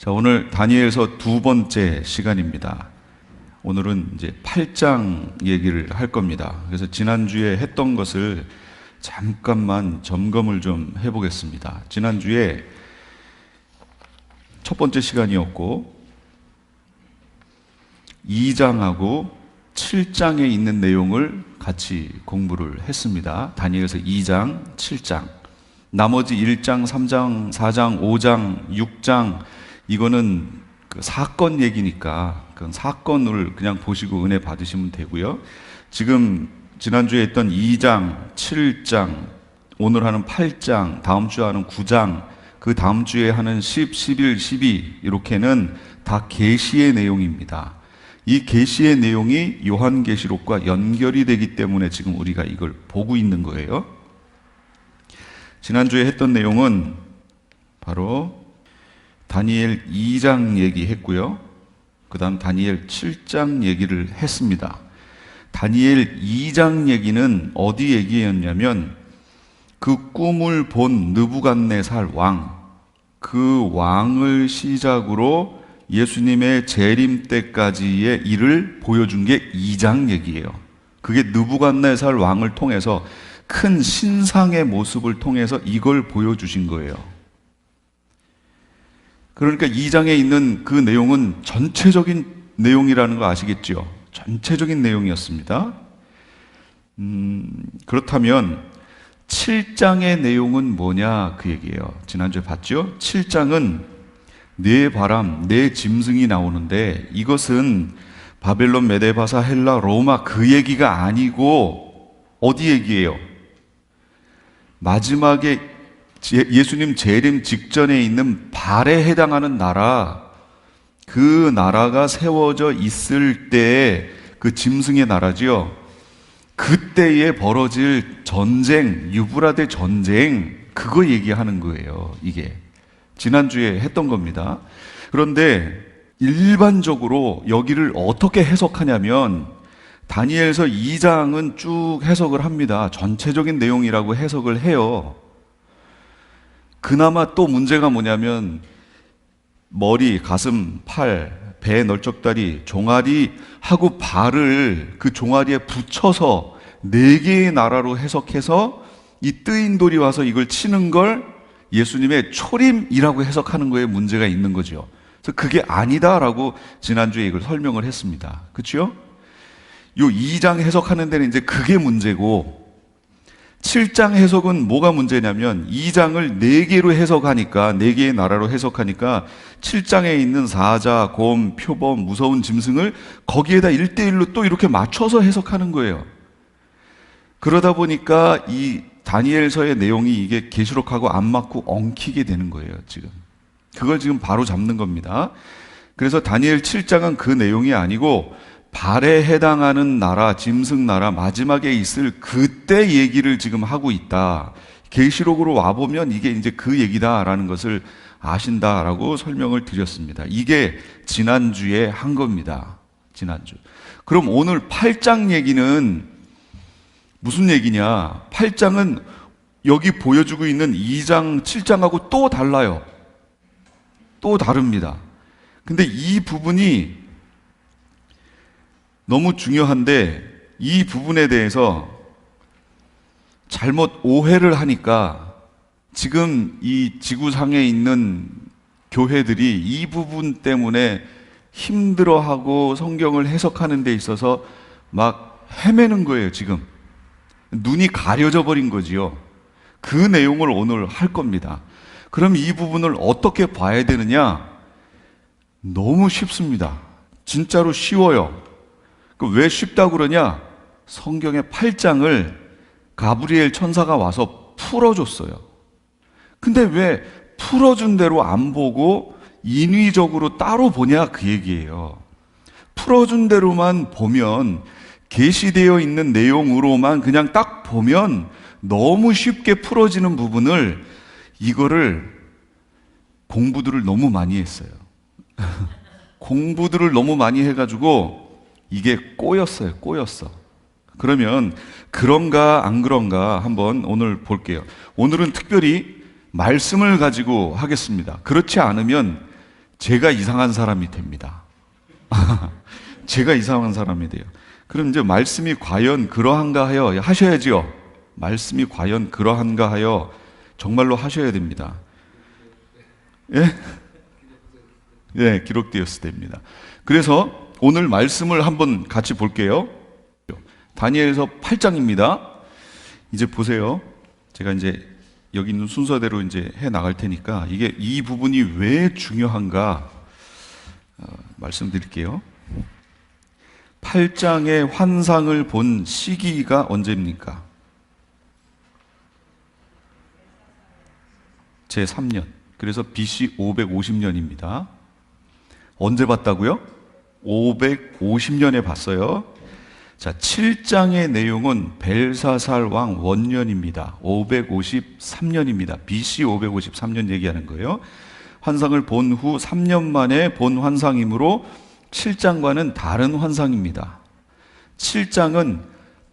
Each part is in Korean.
자, 오늘 다니엘서 두 번째 시간입니다. 오늘은 이제 8장 얘기를 할 겁니다. 그래서 지난주에 했던 것을 잠깐만 점검을 좀 해보겠습니다. 지난주에 첫 번째 시간이었고 2장하고 7장에 있는 내용을 같이 공부를 했습니다. 다니엘서 2장, 7장. 나머지 1장, 3장, 4장, 5장, 6장 이거는 그 사건 얘기니까 그 사건을 그냥 보시고 은혜 받으시면 되고요. 지금 지난주에 했던 2장, 7장, 오늘 하는 8장, 다음 주에 하는 9장, 그 다음 주에 하는 10, 11, 12 이렇게는 다 계시의 내용입니다. 이 계시의 내용이 요한계시록과 연결이 되기 때문에 지금 우리가 이걸 보고 있는 거예요. 지난주에 했던 내용은 바로 다니엘 2장 얘기했고요. 그 다음 다니엘 7장 얘기를 했습니다. 다니엘 2장 얘기는 어디 얘기였냐면 그 꿈을 본 느부갓네살 왕, 그 왕을 시작으로 예수님의 재림 때까지의 일을 보여준 게 2장 얘기예요. 그게 느부갓네살 왕을 통해서 큰 신상의 모습을 통해서 이걸 보여주신 거예요. 그러니까 2장에 있는 그 내용은 전체적인 내용이라는 거 아시겠죠? 전체적인 내용이었습니다. 그렇다면 7장의 내용은 뭐냐 그 얘기예요. 지난주에 봤죠? 7장은 네 바람, 네 짐승이 나오는데 이것은 바벨론, 메데바사, 헬라, 로마 그 얘기가 아니고 어디 얘기예요? 마지막에 예수님 재림 직전에 있는 발에 해당하는 나라, 그 나라가 세워져 있을 때 그 짐승의 나라지요. 그때에 벌어질 전쟁, 유브라데 전쟁, 그거 얘기하는 거예요. 이게 지난주에 했던 겁니다. 그런데 일반적으로 여기를 어떻게 해석하냐면 다니엘서 2장은 쭉 해석을 합니다. 전체적인 내용이라고 해석을 해요. 그나마 또 문제가 뭐냐면 머리, 가슴, 팔, 배, 널쩍다리, 종아리 하고 발을 그 종아리에 붙여서 4개의 나라로 해석해서 이 뜨인 돌이 와서 이걸 치는 걸 예수님의 초림이라고 해석하는 거에 문제가 있는 거죠. 그래서 그게 아니다라고 지난주에 이걸 설명을 했습니다. 그렇죠? 요 2장 해석하는 데는 이제 그게 문제고 7장 해석은 뭐가 문제냐면 2장을 4개로 해석하니까 4개의 나라로 해석하니까 7장에 있는 사자, 곰, 표범, 무서운 짐승을 거기에다 1대1로 또 이렇게 맞춰서 해석하는 거예요. 그러다 보니까 이 다니엘서의 내용이 이게 계시록하고 안 맞고 엉키게 되는 거예요. 지금 그걸 지금 바로 잡는 겁니다. 그래서 다니엘 7장은 그 내용이 아니고 발에 해당하는 나라, 짐승 나라, 마지막에 있을 그때 얘기를 지금 하고 있다. 계시록으로 와보면 이게 이제 그 얘기다라는 것을 아신다라고 설명을 드렸습니다. 이게 지난주에 한 겁니다. 지난주. 그럼 오늘 8장 얘기는 무슨 얘기냐? 8장은 여기 보여주고 있는 2장, 7장하고 또 달라요. 또 다릅니다. 근데 이 부분이 너무 중요한데 이 부분에 대해서 잘못 오해를 하니까 지금 이 지구상에 있는 교회들이 이 부분 때문에 힘들어하고 성경을 해석하는 데 있어서 막 헤매는 거예요. 지금 눈이 가려져 버린 거지요. 그 내용을 오늘 할 겁니다. 그럼 이 부분을 어떻게 봐야 되느냐? 너무 쉽습니다. 진짜로 쉬워요. 왜 쉽다고 그러냐? 성경의 8장을 가브리엘 천사가 와서 풀어줬어요. 근데 왜 풀어준 대로 안 보고 인위적으로 따로 보냐 그 얘기예요. 풀어준 대로만 보면 계시되어 있는 내용으로만 그냥 딱 보면 너무 쉽게 풀어지는 부분을 이거를 공부들을 너무 많이 했어요. 공부들을 너무 많이 해가지고 이게 꼬였어요. 꼬였어. 그러면 그런가 안 그런가 한번 오늘 볼게요. 오늘은 특별히 말씀을 가지고 하겠습니다. 그렇지 않으면 제가 이상한 사람이 됩니다. 제가 이상한 사람이 돼요. 그럼 이제 말씀이 과연 그러한가 하여 하셔야지요. 말씀이 과연 그러한가 하여 정말로 하셔야 됩니다. 예? 예, 기록되었을 때입니다. 그래서 오늘 말씀을 한번 같이 볼게요. 다니엘서 8장입니다. 이제 보세요. 제가 이제 여기 있는 순서대로 이제 해 나갈 테니까 이게 이 부분이 왜 중요한가 말씀드릴게요. 8장의 환상을 본 시기가 언제입니까? 제 3년. 그래서 BC 550년입니다. 언제 봤다고요? 550년에 봤어요. 자, 7장의 내용은 벨사살 왕 원년입니다. 553년입니다. BC 553년 얘기하는 거예요. 환상을 본 후 3년 만에 본 환상이므로 7장과는 다른 환상입니다. 7장은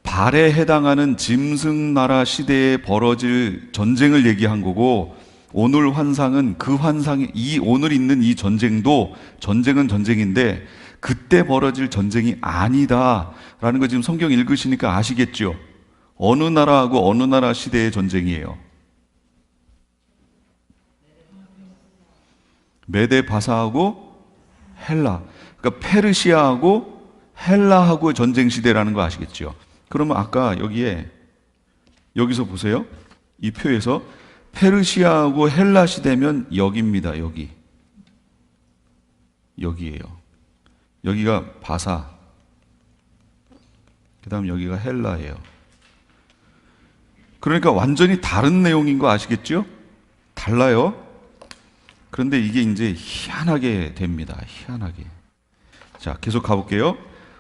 발에 해당하는 짐승나라 시대에 벌어질 전쟁을 얘기한 거고, 오늘 환상은 그 환상이 오늘 있는 이 전쟁도 전쟁은 전쟁인데 그때 벌어질 전쟁이 아니다라는 거 지금 성경 읽으시니까 아시겠죠? 어느 나라하고 어느 나라 시대의 전쟁이에요? 메데 바사하고 헬라. 그러니까 페르시아하고 헬라하고의 전쟁 시대라는 거 아시겠죠? 그러면 아까 여기서 보세요. 이 표에서 페르시아하고 헬라 시대면 여기입니다. 여기예요. 여기가 바사. 그 다음 여기가 헬라예요. 그러니까 완전히 다른 내용인 거 아시겠죠? 달라요. 그런데 이게 이제 희한하게 됩니다. 희한하게. 자, 계속 가볼게요.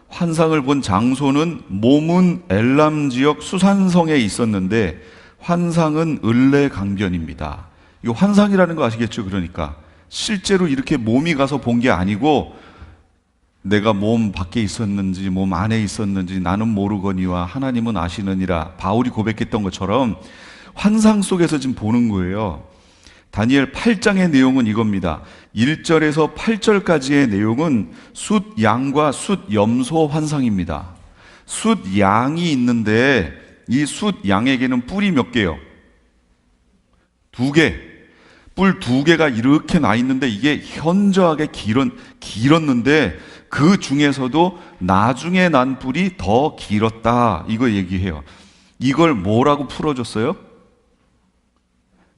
환상을 본 장소는 몸은 엘람 지역 수산성에 있었는데 환상은 을레 강변입니다. 이거 환상이라는 거 아시겠죠? 그러니까 실제로 이렇게 몸이 가서 본 게 아니고 내가 몸 밖에 있었는지 몸 안에 있었는지 나는 모르거니와 하나님은 아시느니라 바울이 고백했던 것처럼 환상 속에서 지금 보는 거예요. 다니엘 8장의 내용은 이겁니다. 1절에서 8절까지의 내용은 숫양과 숫염소 환상입니다. 숫양이 있는데 이 숫양에게는 뿔이 몇 개요? 2개. 뿔 2개가 이렇게 나 있는데 이게 현저하게 길었는데 그 중에서도 나중에 난 뿔이 더 길었다. 이거 얘기해요. 이걸 뭐라고 풀어줬어요?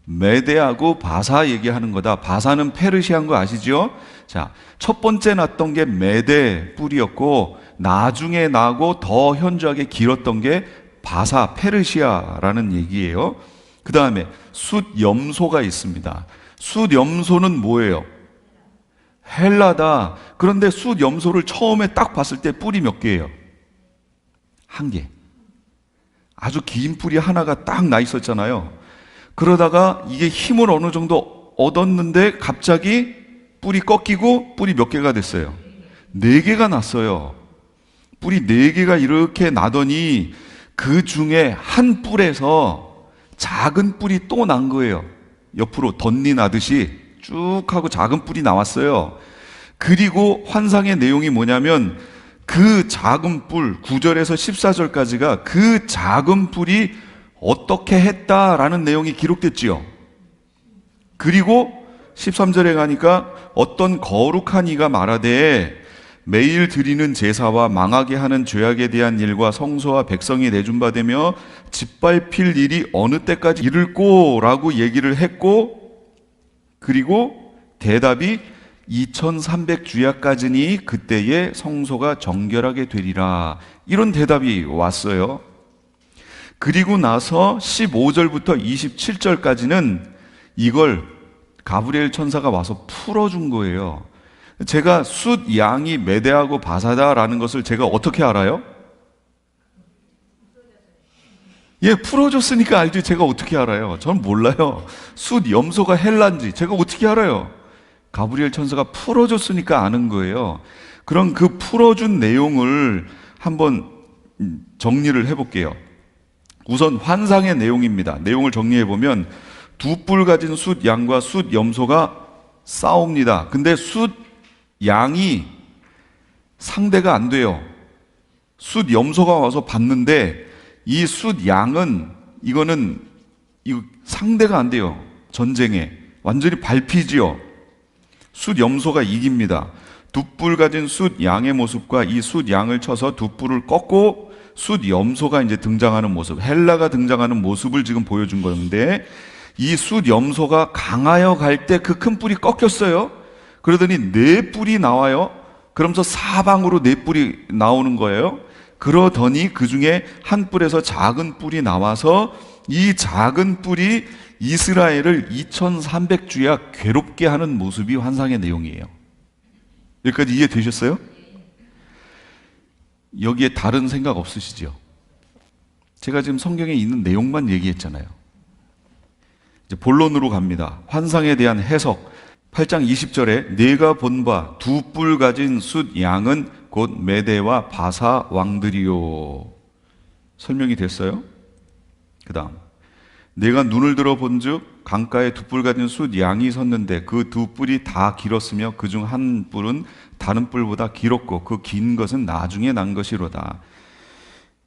메대하고 바사 얘기하는 거다. 바사는 페르시아인 거 아시죠? 자, 첫 번째 났던 게 메대 뿔이었고 나중에 나고 더 현저하게 길었던 게 바사 페르시아라는 얘기예요. 그 다음에 숫염소가 있습니다. 숫염소는 뭐예요? 헬라다. 그런데 숫염소를 처음에 딱 봤을 때 뿔이 몇 개예요? 1개. 아주 긴 뿔이 하나가 딱 나 있었잖아요. 그러다가 이게 힘을 어느 정도 얻었는데 갑자기 뿔이 꺾이고 뿔이 몇 개가 됐어요? 4개가 났어요. 뿔이 4개가 이렇게 나더니 그 중에 한 뿔에서 작은 뿔이 또 난 거예요. 옆으로 덧니 나듯이 쭉 하고 작은 뿔이 나왔어요. 그리고 환상의 내용이 뭐냐면 그 작은 뿔 9절에서 14절까지가 그 작은 뿔이 어떻게 했다라는 내용이 기록됐지요. 그리고 13절에 가니까 어떤 거룩한 이가 말하되 매일 드리는 제사와 망하게 하는 죄악에 대한 일과 성소와 백성이 내준바되며 짓밟힐 일이 어느 때까지 이를꼬라고 얘기를 했고, 그리고 대답이 2300주야까지니 그때에 성소가 정결하게 되리라. 이런 대답이 왔어요. 그리고 나서 15절부터 27절까지는 이걸 가브리엘 천사가 와서 풀어준 거예요. 제가 숫 양이 메대하고 바사다라는 것을 제가 어떻게 알아요? 예, 풀어줬으니까 알지. 제가 어떻게 알아요? 전 몰라요. 숫 염소가 헬라인지 제가 어떻게 알아요? 가브리엘 천사가 풀어줬으니까 아는 거예요. 그럼 그 풀어준 내용을 한번 정리를 해볼게요. 우선 환상의 내용입니다. 내용을 정리해보면 2뿔 가진 숫 양과 숫 염소가 싸웁니다. 근데 숫 양이 상대가 안 돼요. 숫 염소가 와서 봤는데 이 숫 양은 이거는 상대가 안 돼요. 전쟁에 완전히 밟히지요. 숫 염소가 이깁니다. 두 뿔 가진 숫 양의 모습과 이 숫 양을 쳐서 두 뿔을 꺾고 숫 염소가 이제 등장하는 모습, 헬라가 등장하는 모습을 지금 보여준 건데, 이 숫 염소가 강하여 갈 때 그 큰 뿔이 꺾였어요. 그러더니 네 뿔이 나와요. 그러면서 사방으로 네 뿔이 나오는 거예요. 그러더니 그 중에 한 뿔에서 작은 뿔이 나와서 이 작은 뿔이 이스라엘을 2300주야 괴롭게 하는 모습이 환상의 내용이에요. 여기까지 이해되셨어요? 여기에 다른 생각 없으시죠? 제가 지금 성경에 있는 내용만 얘기했잖아요. 이제 본론으로 갑니다. 환상에 대한 해석. 8장 20절에 내가 본 바 두 뿔 가진 숫 양은 곧 메대와 바사 왕들이요. 설명이 됐어요? 그 다음, 내가 눈을 들어 본즉 강가에 두 뿔 가진 숫 양이 섰는데 그 두 뿔이 다 길었으며 그중 한 뿔은 다른 뿔보다 길었고 그 긴 것은 나중에 난 것이로다.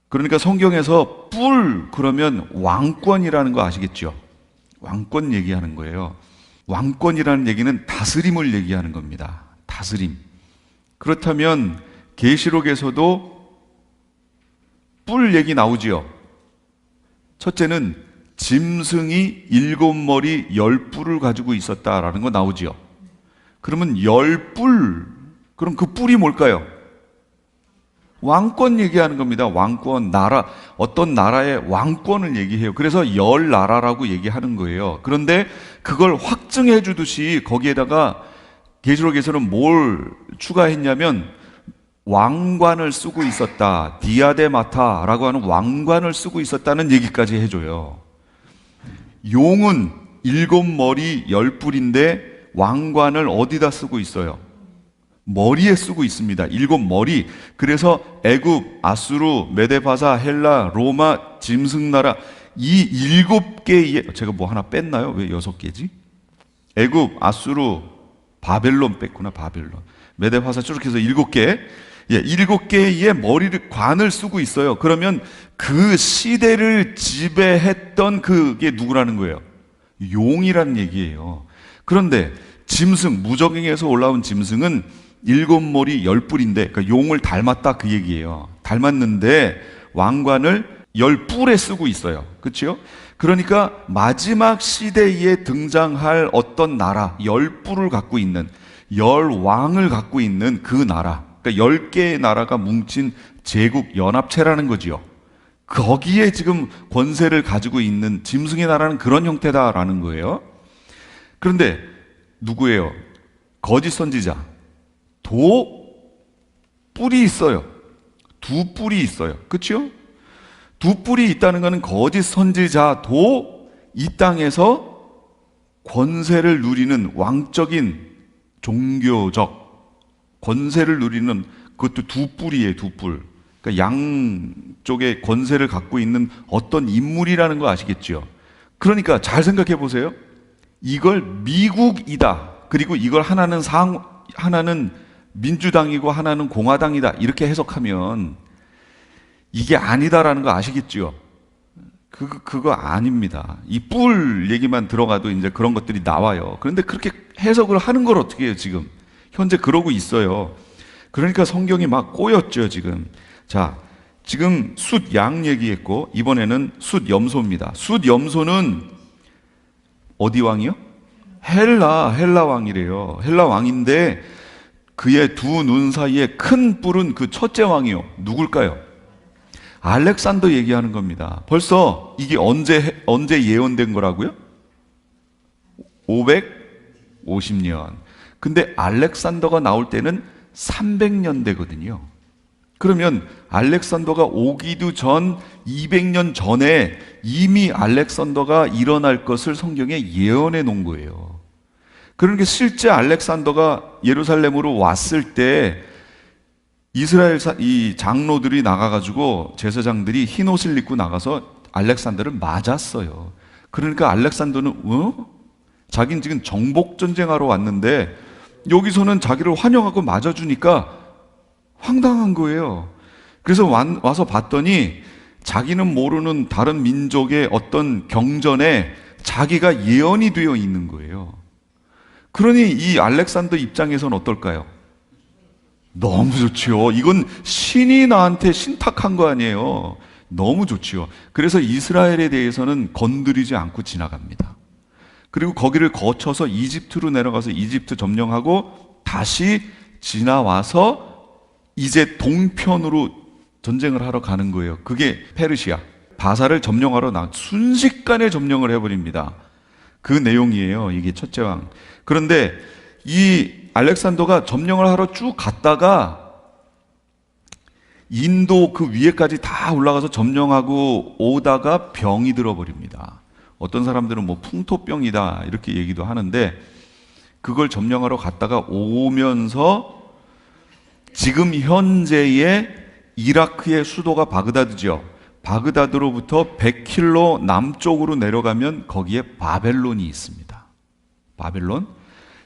그러니까 성경에서 뿔 그러면 왕권이라는 거 아시겠죠? 왕권 얘기하는 거예요. 왕권이라는 얘기는 다스림을 얘기하는 겁니다. 다스림. 그렇다면 계시록에서도 뿔 얘기 나오지요. 첫째는 짐승이 7머리 10뿔을 가지고 있었다라는 거 나오지요. 그러면 10뿔, 그럼 그 뿔이 뭘까요? 왕권 얘기하는 겁니다. 왕권, 나라, 어떤 나라의 왕권을 얘기해요. 그래서 열 나라라고 얘기하는 거예요. 그런데 그걸 확증해 주듯이 거기에다가 계시록에서는 뭘 추가했냐면 왕관을 쓰고 있었다. 디아데마타라고 하는 왕관을 쓰고 있었다는 얘기까지 해줘요. 용은 7머리 10뿔인데 왕관을 어디다 쓰고 있어요? 머리에 쓰고 있습니다. 7머리. 그래서 애굽, 아수르, 메데바사, 헬라, 로마, 짐승나라 이 7개의, 제가 뭐 하나 뺐나요? 왜 6개지? 애굽, 아수르, 바벨론 뺐구나. 바벨론, 메데바사 쭉 해서 7개. 7개의 머리를 관을 쓰고 있어요. 그러면 그 시대를 지배했던 그게 누구라는 거예요? 용이라는 얘기예요. 그런데 짐승, 무적행에서 올라온 짐승은 7머리 10뿔인데, 그러니까 용을 닮았다 그 얘기예요. 닮았는데 왕관을 10뿔에 쓰고 있어요. 그렇죠? 그러니까 마지막 시대에 등장할 어떤 나라, 10뿔을 갖고 있는, 10왕을 갖고 있는 그 나라, 그러니까 10개의 나라가 뭉친 제국 연합체라는 거지요. 거기에 지금 권세를 가지고 있는 짐승의 나라는 그런 형태다라는 거예요. 그런데 누구예요? 거짓 선지자. 뿔이 있어요. 두 뿔이 있어요. 그렇죠? 두 뿔이 있다는 것은 거짓 선지자도 이 땅에서 권세를 누리는 왕적인 종교적 권세를 누리는, 그것도 두 뿔이에요. 두 뿔. 그러니까 양쪽에 권세를 갖고 있는 어떤 인물이라는 거 아시겠죠? 그러니까 잘 생각해 보세요. 이걸 미국이다. 그리고 이걸 하나는 민주당이고 하나는 공화당이다. 이렇게 해석하면 이게 아니다라는 거 아시겠죠? 그거 아닙니다. 이 뿔 얘기만 들어가도 이제 그런 것들이 나와요. 그런데 그렇게 해석을 하는 걸 어떻게 해요, 지금? 현재 그러고 있어요. 그러니까 성경이 막 꼬였죠, 지금. 자, 지금 숫 양 얘기했고, 이번에는 숫 염소입니다. 숫 염소는 어디 왕이요? 헬라 왕이래요. 헬라 왕인데 그의 두 눈 사이에 큰 뿔은 그 첫째 왕이요. 누굴까요? 알렉산더 얘기하는 겁니다. 벌써 이게 언제 예언된 거라고요? 550년. 근데 알렉산더가 나올 때는 300년 되거든요. 그러면 알렉산더가 오기도 전 200년 전에 이미 알렉산더가 일어날 것을 성경에 예언해 놓은 거예요. 그러니까 실제 알렉산더가 예루살렘으로 왔을 때 이스라엘 이 장로들이 나가가지고 제사장들이 흰 옷을 입고 나가서 알렉산더를 맞았어요. 그러니까 알렉산더는 자기는 지금 정복 전쟁하러 왔는데 여기서는 자기를 환영하고 맞아주니까 황당한 거예요. 그래서 와서 봤더니 자기는 모르는 다른 민족의 어떤 경전에 자기가 예언이 되어 있는 거예요. 그러니 이 알렉산더 입장에서는 어떨까요? 너무 좋지요. 이건 신이 나한테 신탁한 거 아니에요. 너무 좋지요. 그래서 이스라엘에 대해서는 건드리지 않고 지나갑니다. 그리고 거기를 거쳐서 이집트로 내려가서 이집트 점령하고 다시 지나와서 이제 동편으로 전쟁을 하러 가는 거예요. 그게 페르시아. 바사를 점령하러 순식간에 점령을 해버립니다. 그 내용이에요. 이게 첫째 왕. 그런데 이 알렉산더가 점령을 하러 쭉 갔다가 인도 그 위에까지 다 올라가서 점령하고 오다가 병이 들어버립니다. 어떤 사람들은 뭐 풍토병이다 이렇게 얘기도 하는데, 그걸 점령하러 갔다가 오면서 지금 현재의 이라크의 수도가 바그다드죠. 바그다드로부터 100킬로 남쪽으로 내려가면 거기에 바벨론이 있습니다. 바벨론,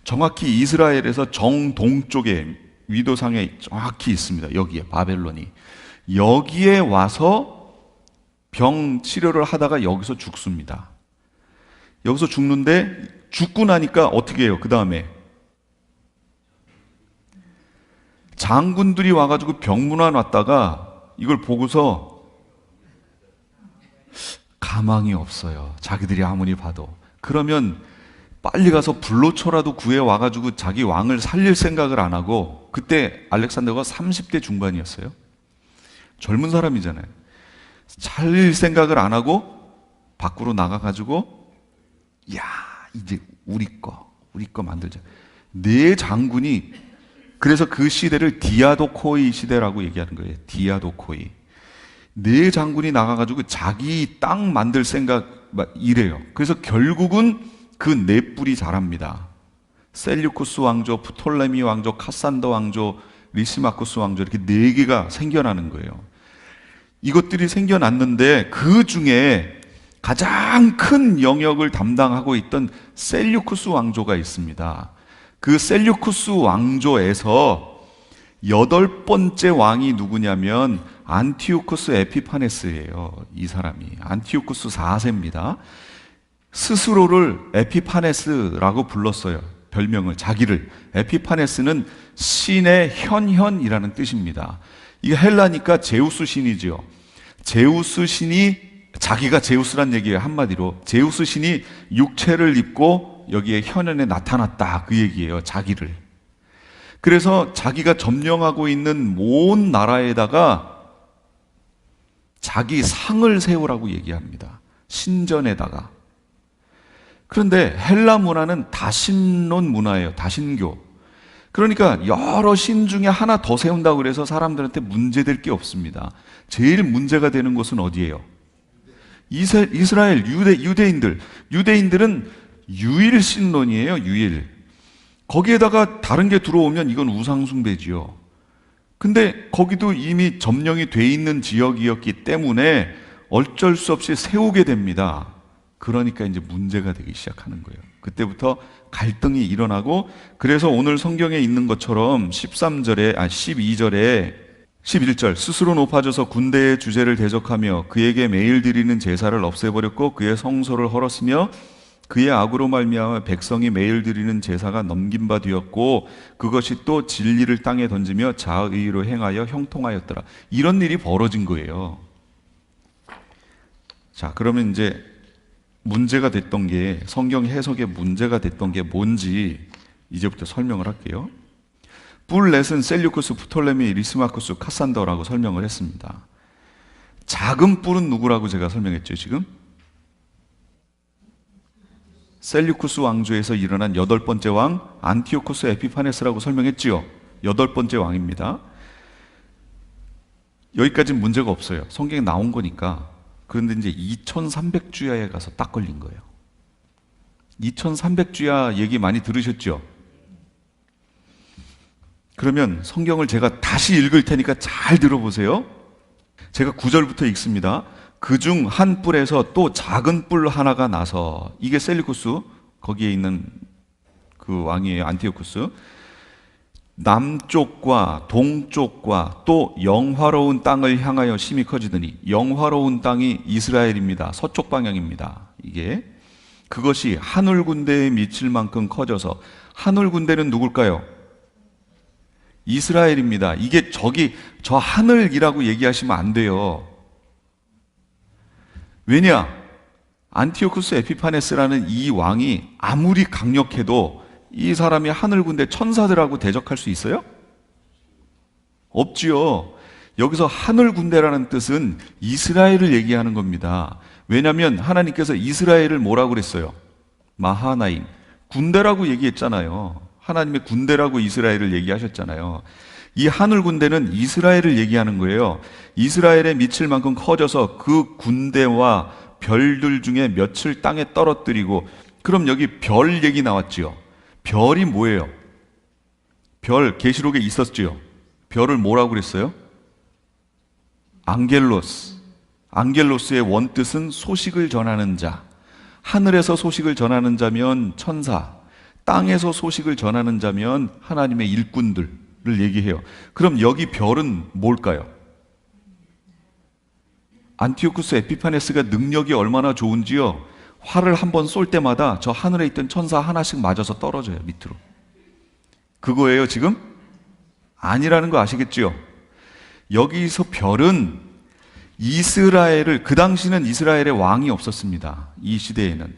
정확히 이스라엘에서 정동쪽에 위도상에 정확히 있습니다. 여기에 바벨론이. 여기에 와서 병 치료를 하다가 여기서 죽습니다. 여기서 죽는데 죽고 나니까 어떻게 해요? 그 다음에 장군들이 와가지고 병문안 왔다가 이걸 보고서 가망이 없어요. 자기들이 아무리 봐도. 그러면 빨리 가서 불로초라도 구해 와가지고 자기 왕을 살릴 생각을 안 하고, 그때 알렉산더가 30대 중반이었어요. 젊은 사람이잖아요. 살릴 생각을 안 하고 밖으로 나가가지고, 야, 이제 우리 거 만들자. 네 장군이, 그래서 그 시대를 디아도코이 시대라고 얘기하는 거예요. 디아도코이. 네 장군이 나가가지고 자기 땅 만들 생각 이래요. 그래서 결국은 그 네 뿔이 자랍니다. 셀류쿠스 왕조, 프톨레미 왕조, 카산더 왕조, 리시마쿠스 왕조, 이렇게 네 개가 생겨나는 거예요. 이것들이 생겨났는데 그 중에 가장 큰 영역을 담당하고 있던 셀류쿠스 왕조가 있습니다. 그 셀류쿠스 왕조에서 8번째 왕이 누구냐면 안티오쿠스 에피파네스예요. 이 사람이 안티오쿠스 4세입니다. 스스로를 에피파네스라고 불렀어요. 별명을, 자기를. 에피파네스는 신의 현현이라는 뜻입니다. 이게 헬라니까 제우스 신이죠. 제우스 신이, 자기가 제우스란 얘기예요. 한마디로 제우스 신이 육체를 입고 여기에 현현에 나타났다, 그 얘기예요. 자기를. 그래서 자기가 점령하고 있는 모든 나라에다가 자기 상을 세우라고 얘기합니다. 신전에다가. 그런데 헬라 문화는 다신론 문화예요. 다신교. 그러니까 여러 신 중에 하나 더 세운다고 그래서 사람들한테 문제될 게 없습니다. 제일 문제가 되는 곳은 어디예요? 이스라엘 유대인들. 유대인들은 유일신론이에요. 유일. 거기에다가 다른 게 들어오면 이건 우상숭배지요. 근데 거기도 이미 점령이 돼 있는 지역이었기 때문에 어쩔 수 없이 세우게 됩니다. 그러니까 이제 문제가 되기 시작하는 거예요. 그때부터 갈등이 일어나고, 그래서 오늘 성경에 있는 것처럼 12절에 11절, 스스로 높아져서 군대의 주제를 대적하며 그에게 매일 드리는 제사를 없애버렸고 그의 성소를 헐었으며 그의 악으로 말미암아 백성이 매일 드리는 제사가 넘긴 바 되었고 그것이 또 진리를 땅에 던지며 자의로 행하여 형통하였더라. 이런 일이 벌어진 거예요. 자, 그러면 이제 문제가 됐던 게, 성경 해석에 문제가 됐던 게 뭔지 이제부터 설명을 할게요. 뿔렛은 셀류쿠스, 프톨레미, 리스마쿠스, 카산더라고 설명을 했습니다. 작은 뿔은 누구라고 제가 설명했죠, 지금? 셀류쿠스 왕조에서 일어난 8번째 왕 안티오코스 에피파네스라고 설명했지요. 8번째 왕입니다. 여기까지는 문제가 없어요. 성경에 나온 거니까. 그런데 이제 2300주야에 가서 딱 걸린 거예요. 2300주야 얘기 많이 들으셨죠? 그러면 성경을 제가 다시 읽을 테니까 잘 들어보세요. 제가 9절부터 읽습니다. 그중 한 뿔에서 또 작은 뿔 하나가 나서, 이게 셀류쿠스 거기에 있는 그 왕이에요. 안티오쿠스. 남쪽과 동쪽과 또 영화로운 땅을 향하여 심히 커지더니, 영화로운 땅이 이스라엘입니다. 서쪽 방향입니다. 이게 그것이 하늘 군대에 미칠 만큼 커져서, 하늘 군대는 누굴까요? 이스라엘입니다. 이게 저 하늘이라고 얘기하시면 안 돼요. 왜냐? 안티오쿠스 에피파네스라는 이 왕이 아무리 강력해도 이 사람이 하늘 군대 천사들하고 대적할 수 있어요? 없지요. 여기서 하늘 군대라는 뜻은 이스라엘을 얘기하는 겁니다. 왜냐하면 하나님께서 이스라엘을 뭐라고 그랬어요? 마하나임, 군대라고 얘기했잖아요. 하나님의 군대라고 이스라엘을 얘기하셨잖아요. 이 하늘 군대는 이스라엘을 얘기하는 거예요. 이스라엘에 미칠 만큼 커져서 그 군대와 별들 중에 몇을 땅에 떨어뜨리고. 그럼 여기 별 얘기 나왔지요. 별이 뭐예요? 별, 계시록에 있었지요. 별을 뭐라고 그랬어요? 앙겔로스. 앙겔로스의 원뜻은 소식을 전하는 자. 하늘에서 소식을 전하는 자면 천사, 땅에서 소식을 전하는 자면 하나님의 일꾼들을 얘기해요. 그럼 여기 별은 뭘까요? 안티오쿠스 에피파네스가 능력이 얼마나 좋은지요, 활을 한번 쏠 때마다 저 하늘에 있던 천사 하나씩 맞아서 떨어져요, 밑으로. 그거예요 지금? 아니라는 거 아시겠지요? 여기서 별은 이스라엘을, 그 당시는 이스라엘의 왕이 없었습니다. 이 시대에는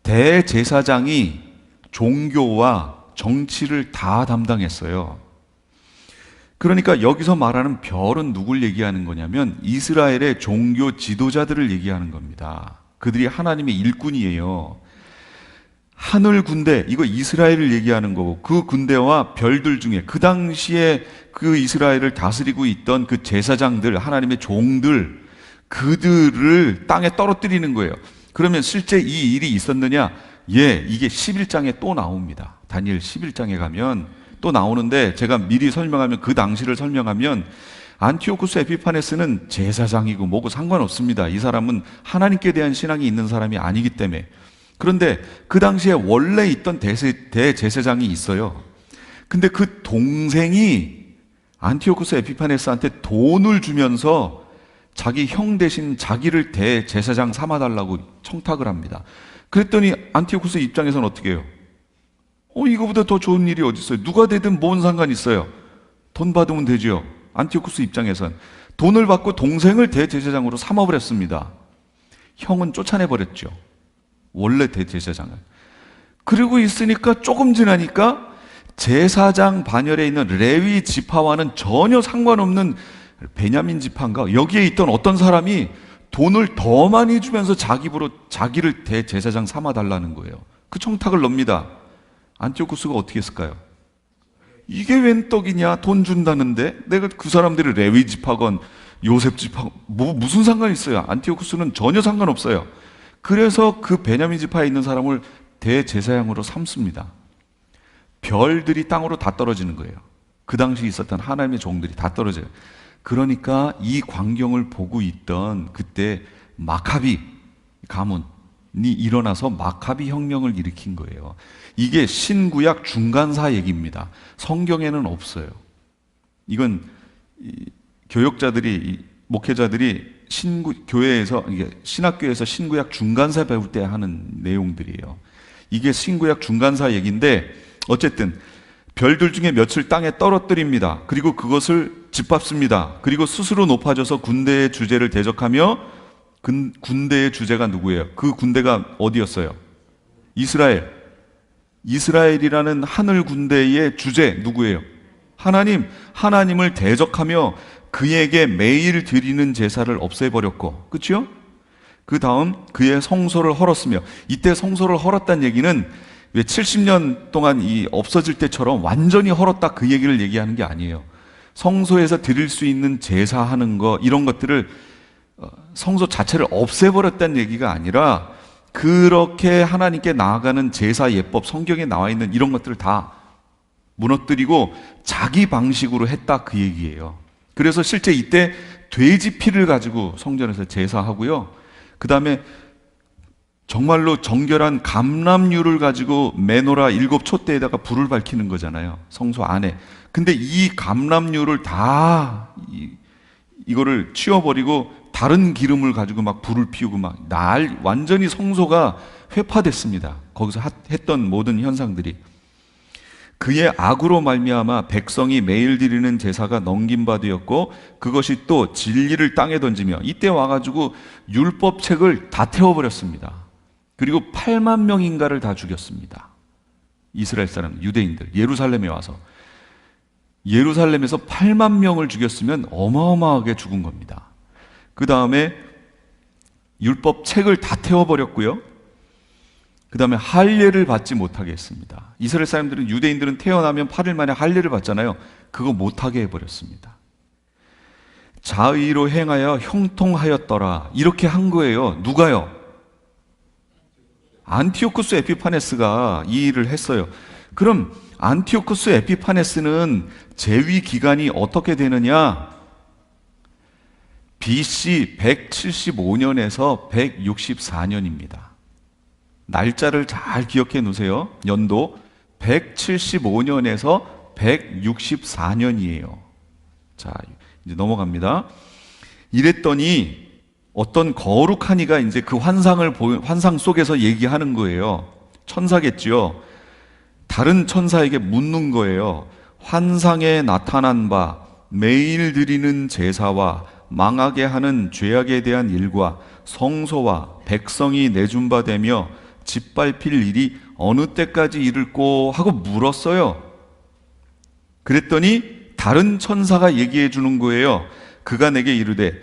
대제사장이 종교와 정치를 다 담당했어요. 그러니까 여기서 말하는 별은 누굴 얘기하는 거냐면 이스라엘의 종교 지도자들을 얘기하는 겁니다. 그들이 하나님의 일꾼이에요. 하늘 군대, 이거 이스라엘을 얘기하는 거고, 그 군대와 별들 중에 그 당시에 그 이스라엘을 다스리고 있던 그 제사장들, 하나님의 종들, 그들을 땅에 떨어뜨리는 거예요. 그러면 실제 이 일이 있었느냐? 예, 이게 11장에 또 나옵니다. 다니엘 11장에 가면 또 나오는데, 제가 미리 설명하면, 그 당시를 설명하면, 안티오쿠스 에피파네스는 제사장이고 뭐고 상관없습니다. 이 사람은 하나님께 대한 신앙이 있는 사람이 아니기 때문에. 그런데 그 당시에 원래 있던 대제사장이 있어요. 근데 그 동생이 안티오쿠스 에피파네스한테 돈을 주면서 자기 형 대신 자기를 대제사장 삼아달라고 청탁을 합니다. 그랬더니 안티오쿠스 입장에서는 어떻게 해요? 이거보다 더 좋은 일이 어디 있어요? 누가 되든 뭔 상관 있어요? 돈 받으면 되죠. 안티오쿠스 입장에선 돈을 받고 동생을 대제사장으로 삼아버렸습니다. 형은 쫓아내버렸죠, 원래 대제사장을. 그리고 있으니까 조금 지나니까 제사장 반열에 있는 레위 지파와는 전혀 상관없는 베냐민 지파인가, 여기에 있던 어떤 사람이 돈을 더 많이 주면서 자기를 대제사장 삼아달라는 거예요. 그 청탁을 넣습니다. 안티오쿠스가 어떻게 했을까요? 이게 웬 떡이냐, 돈 준다는데 내가 그 사람들이 레위 지파건 요셉 지파 무슨 상관이 있어요? 안티오쿠스는 전혀 상관없어요. 그래서 그 베냐민 지파에 있는 사람을 대제사장으로 삼습니다. 별들이 땅으로 다 떨어지는 거예요. 그 당시 있었던 하나님의 종들이 다 떨어져요. 그러니까 이 광경을 보고 있던 그때 마카비 가문이 일어나서 마카비 혁명을 일으킨 거예요. 이게 신구약 중간사 얘기입니다. 성경에는 없어요. 이건 교역자들이, 목회자들이 교회에서, 신학교에서 신구약 중간사 배울 때 하는 내용들이에요. 이게 신구약 중간사 얘기인데, 어쨌든 별들 중에 몇을 땅에 떨어뜨립니다. 그리고 그것을 짓밟습니다. 그리고 스스로 높아져서 군대의 주제를 대적하며, 군대의 주제가 누구예요? 그 군대가 어디였어요? 이스라엘. 이스라엘이라는 하늘 군대의 주제 누구예요? 하나님을 대적하며 그에게 매일 드리는 제사를 없애버렸고, 그렇죠? 그 다음 그의 성소를 헐었으며, 이때 성소를 헐었다는 얘기는 왜 70년 동안 없어질 때처럼 완전히 헐었다 그 얘기를 얘기하는 게 아니에요. 성소에서 드릴 수 있는 제사하는 거, 이런 것들을, 성소 자체를 없애버렸다는 얘기가 아니라, 그렇게 하나님께 나아가는 제사 예법, 성경에 나와 있는 이런 것들을 다 무너뜨리고 자기 방식으로 했다 그 얘기예요. 그래서 실제 이때 돼지 피를 가지고 성전에서 제사하고요, 그 다음에 정말로 정결한 감람유를 가지고 메노라 7촛대에다가 불을 밝히는 거잖아요. 성소 안에. 근데 이 감람유를 다 이거를 치워버리고 다른 기름을 가지고 막 불을 피우고 막 완전히 성소가 회파됐습니다. 거기서 했던 모든 현상들이. 그의 악으로 말미암아 백성이 매일 드리는 제사가 넘긴 바 되었고 그것이 또 진리를 땅에 던지며, 이때 와가지고 율법책을 다 태워버렸습니다. 그리고 8만 명인가를 다 죽였습니다. 이스라엘 사람, 유대인들, 예루살렘에 와서. 예루살렘에서 8만 명을 죽였으면 어마어마하게 죽은 겁니다. 그 다음에 율법책을 다 태워버렸고요. 그 다음에 할례를 받지 못하게 했습니다. 이스라엘 사람들은, 유대인들은 태어나면 8일 만에 할례를 받잖아요. 그거 못하게 해버렸습니다. 자의로 행하여 형통하였더라, 이렇게 한 거예요. 누가요? 안티오쿠스 에피파네스가 이 일을 했어요. 그럼 안티오쿠스 에피파네스는 재위 기간이 어떻게 되느냐? BC 175년에서 164년입니다. 날짜를 잘 기억해 놓으세요. 연도 175년에서 164년이에요. 자, 이제 넘어갑니다. 이랬더니 어떤 거룩한 이가 이제 그 환상 속에서 얘기하는 거예요. 천사겠지요. 다른 천사에게 묻는 거예요. 환상에 나타난 바 매일 드리는 제사와 망하게 하는 죄악에 대한 일과 성소와 백성이 내준 바 되며 짓밟힐 일이 어느 때까지 이를꼬 하고 물었어요. 그랬더니 다른 천사가 얘기해 주는 거예요. 그가 내게 이르되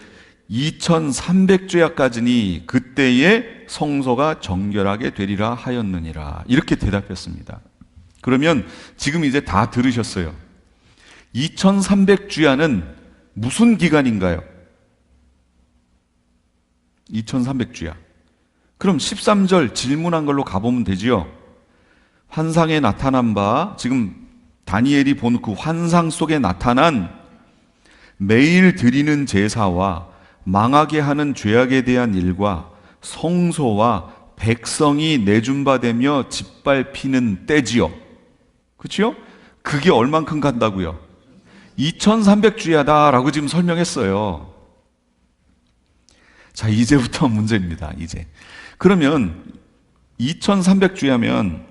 2300주야까지니 그때에 성소가 정결하게 되리라 하였느니라, 이렇게 대답했습니다. 그러면 지금 이제 다 들으셨어요. 2300주야는 무슨 기간인가요? 2300주야. 그럼 13절 질문한 걸로 가보면 되지요. 환상에 나타난 바, 지금 다니엘이 본 그 환상 속에 나타난 매일 드리는 제사와 망하게 하는 죄악에 대한 일과 성소와 백성이 내준 바 되며 짓밟히는 때지요. 그렇죠? 그게 얼만큼 간다고요? 2300주야다라고 지금 설명했어요. 자, 이제부터 문제입니다. 이제. 그러면 2300주야면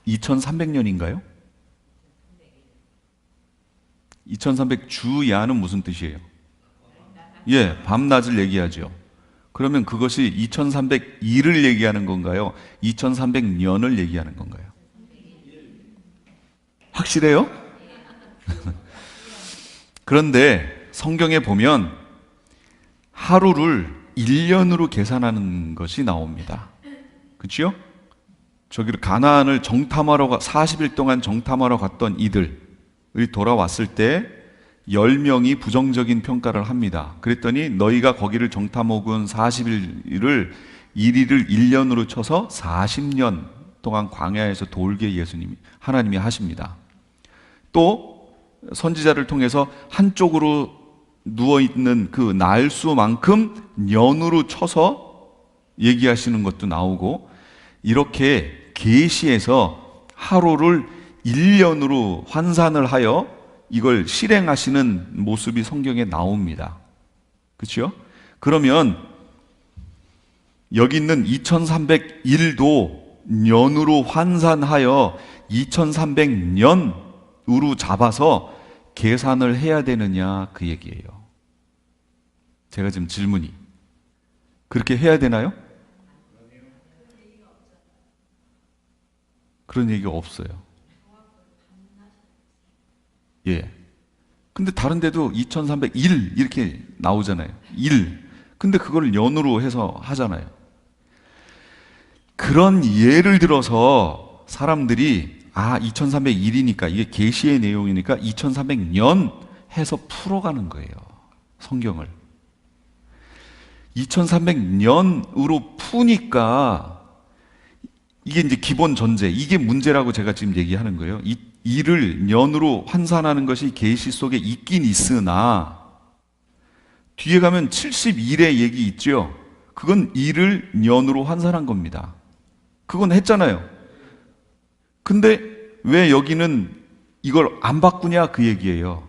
2300년인가요? 2300주야는 무슨 뜻이에요? 예, 밤낮을 얘기하죠. 그러면 그것이 2301을 얘기하는 건가요? 2300년을 얘기하는 건가요? 확실해요? 그런데 성경에 보면 하루를 1년으로 계산하는 것이 나옵니다. 그렇죠? 저기를 가나안을 정탐하러 40일 동안 정탐하러 갔던 이들이 돌아왔을 때 10명이 부정적인 평가를 합니다. 그랬더니 너희가 거기를 정탐하고 40일을 1일을 1년으로 쳐서 40년 동안 광야에서 돌게 하나님이 하십니다. 또 선지자를 통해서 한쪽으로 누워있는 그 날수만큼 년으로 쳐서 얘기하시는 것도 나오고, 이렇게 계시에서 하루를 1년으로 환산을 하여 이걸 실행하시는 모습이 성경에 나옵니다. 그렇죠? 그러면 여기 있는 2301도 년으로 환산하여 2300년으로 잡아서 계산을 해야 되느냐, 그 얘기예요. 제가 지금 질문이, 그렇게 해야 되나요? 그런 얘기가 없어요. 예. 근데 다른 데도 2301 이렇게 나오잖아요. 1. 근데 그걸 년으로 해서 하잖아요. 그런 예를 들어서 사람들이 2301이니까 이게 계시의 내용이니까 2300년 해서 풀어가는 거예요. 성경을. 2300년으로 푸니까 이게 이제 기본 전제, 이게 문제라고 제가 지금 얘기하는 거예요. 이를 년으로 환산하는 것이 계시 속에 있긴 있으나 뒤에 가면 71의 얘기 있죠. 그건 일을 년으로 환산한 겁니다. 그건 했잖아요. 근데 왜 여기는 이걸 안 바꾸냐 그 얘기예요.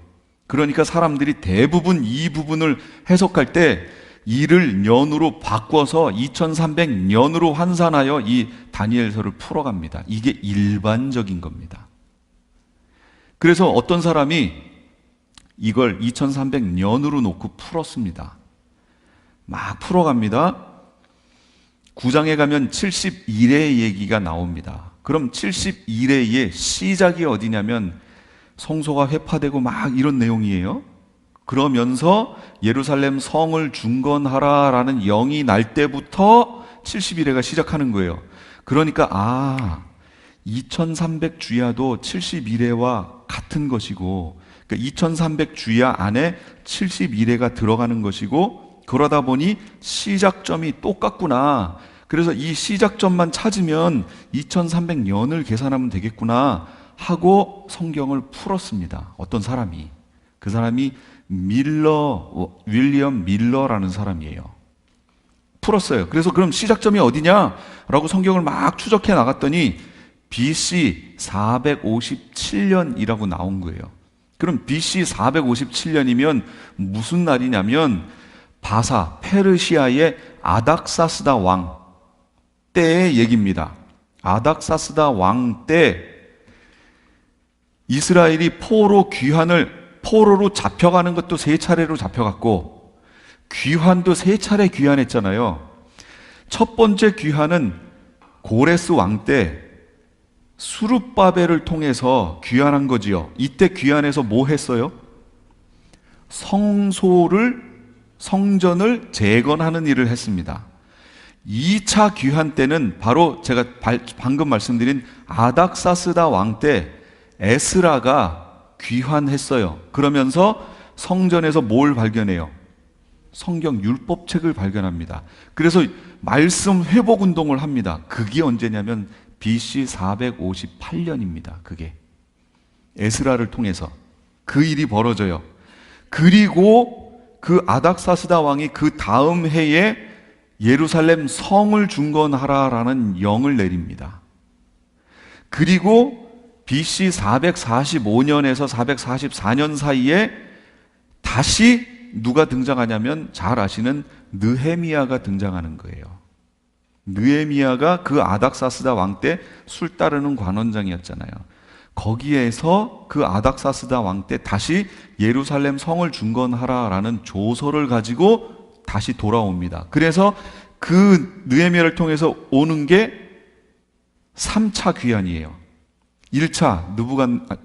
그러니까 사람들이 대부분 이 부분을 해석할 때 일을 년으로 바꿔서 2300년으로 환산하여 이 다니엘서를 풀어갑니다. 이게 일반적인 겁니다. 그래서 어떤 사람이 이걸 2300년으로 놓고 풀었습니다. 막 풀어갑니다. 9장에 가면 71회 얘기가 나옵니다. 그럼 71회의 시작이 어디냐면 성소가 회파되고 막 이런 내용이에요. 그러면서 예루살렘 성을 중건하라라는 영이 날 때부터 71회가 시작하는 거예요. 그러니까 2300 주야도 71회와 같은 것이고, 그러니까 2300 주야 안에 71회가 들어가는 것이고, 그러다 보니 시작점이 똑같구나. 그래서 이 시작점만 찾으면 2300년을 계산하면 되겠구나 하고 성경을 풀었습니다. 어떤 사람이. 그 사람이 윌리엄 밀러라는 사람이에요. 풀었어요. 그래서 그럼 시작점이 어디냐라고 성경을 막 추적해 나갔더니 BC 457년이라고 나온 거예요. 그럼 BC 457년이면 무슨 날이냐면 페르시아의 아닥사스다 왕 때의 얘기입니다. 아닥사스다 왕 때 이스라엘이 포로로 잡혀가는 것도 3차례로 잡혀갔고 귀환도 3차례 귀환했잖아요. 첫 번째 귀환은 고레스 왕 때 수룹바벨을 통해서 귀환한 거지요. 이때 귀환해서 뭐 했어요? 성전을 재건하는 일을 했습니다. 2차 귀환 때는 바로 제가 방금 말씀드린 아닥사스다 왕 때 에스라가 귀환했어요. 그러면서 성전에서 뭘 발견해요? 성경 율법책을 발견합니다. 그래서 말씀 회복 운동을 합니다. 그게 언제냐면 BC 458년입니다. 그게 에스라를 통해서 그 일이 벌어져요. 그리고 그 아닥사스다 왕이 그 다음 해에 예루살렘 성을 중건하라라는 영을 내립니다. 그리고 BC 445년에서 444년 사이에 다시 누가 등장하냐면 잘 아시는 느헤미야가 등장하는 거예요. 느헤미야가 그 아닥사스다 왕 때 술 따르는 관원장이었잖아요. 거기에서 그 아닥사스다 왕 때 다시 예루살렘 성을 중건하라라는 조서를 가지고 다시 돌아옵니다. 그래서 그 느헤미야를 통해서 오는 게 3차 귀환이에요. 1차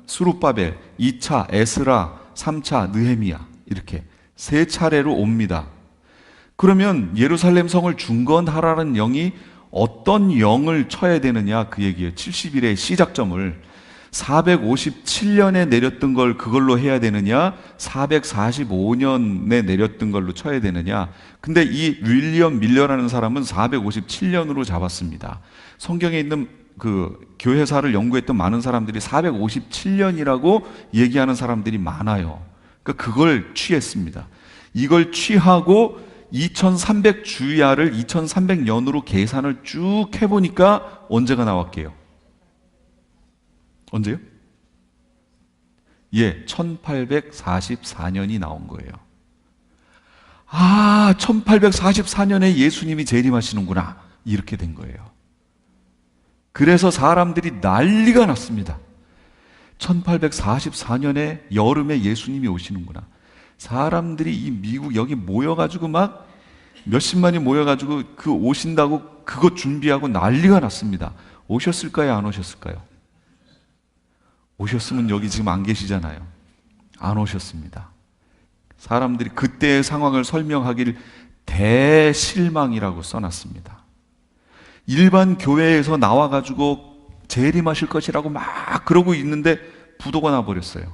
수룹바벨, 2차 에스라, 3차 느헤미야, 이렇게 3차례로 옵니다. 그러면 예루살렘 성을 중건하라는 영이 어떤 영을 쳐야 되느냐 그 얘기예요. 71의 시작점을 457년에 내렸던 걸 그걸로 해야 되느냐, 445년에 내렸던 걸로 쳐야 되느냐. 근데 이 윌리엄 밀러라는 사람은 457년으로 잡았습니다. 성경에 있는 그 교회사를 연구했던 많은 사람들이 457년이라고 얘기하는 사람들이 많아요. 그러니까 그걸 취했습니다. 이걸 취하고 2300 주야를 2300년으로 계산을 쭉 해보니까 언제가 나왔게요? 언제요? 1844년이 나온 거예요. 1844년에 예수님이 재림하시는구나. 이렇게 된 거예요. 그래서 사람들이 난리가 났습니다. 1844년에 여름에 예수님이 오시는구나. 사람들이 이 미국 여기 모여가지고 막 몇십만이 모여가지고 그 오신다고 그거 준비하고 난리가 났습니다. 오셨을까요? 안 오셨을까요? 오셨으면 여기 지금 안 계시잖아요. 안 오셨습니다. 사람들이 그때의 상황을 설명하길 대실망이라고 써놨습니다. 일반 교회에서 나와가지고 재림하실 것이라고 막 그러고 있는데 부도가 나버렸어요.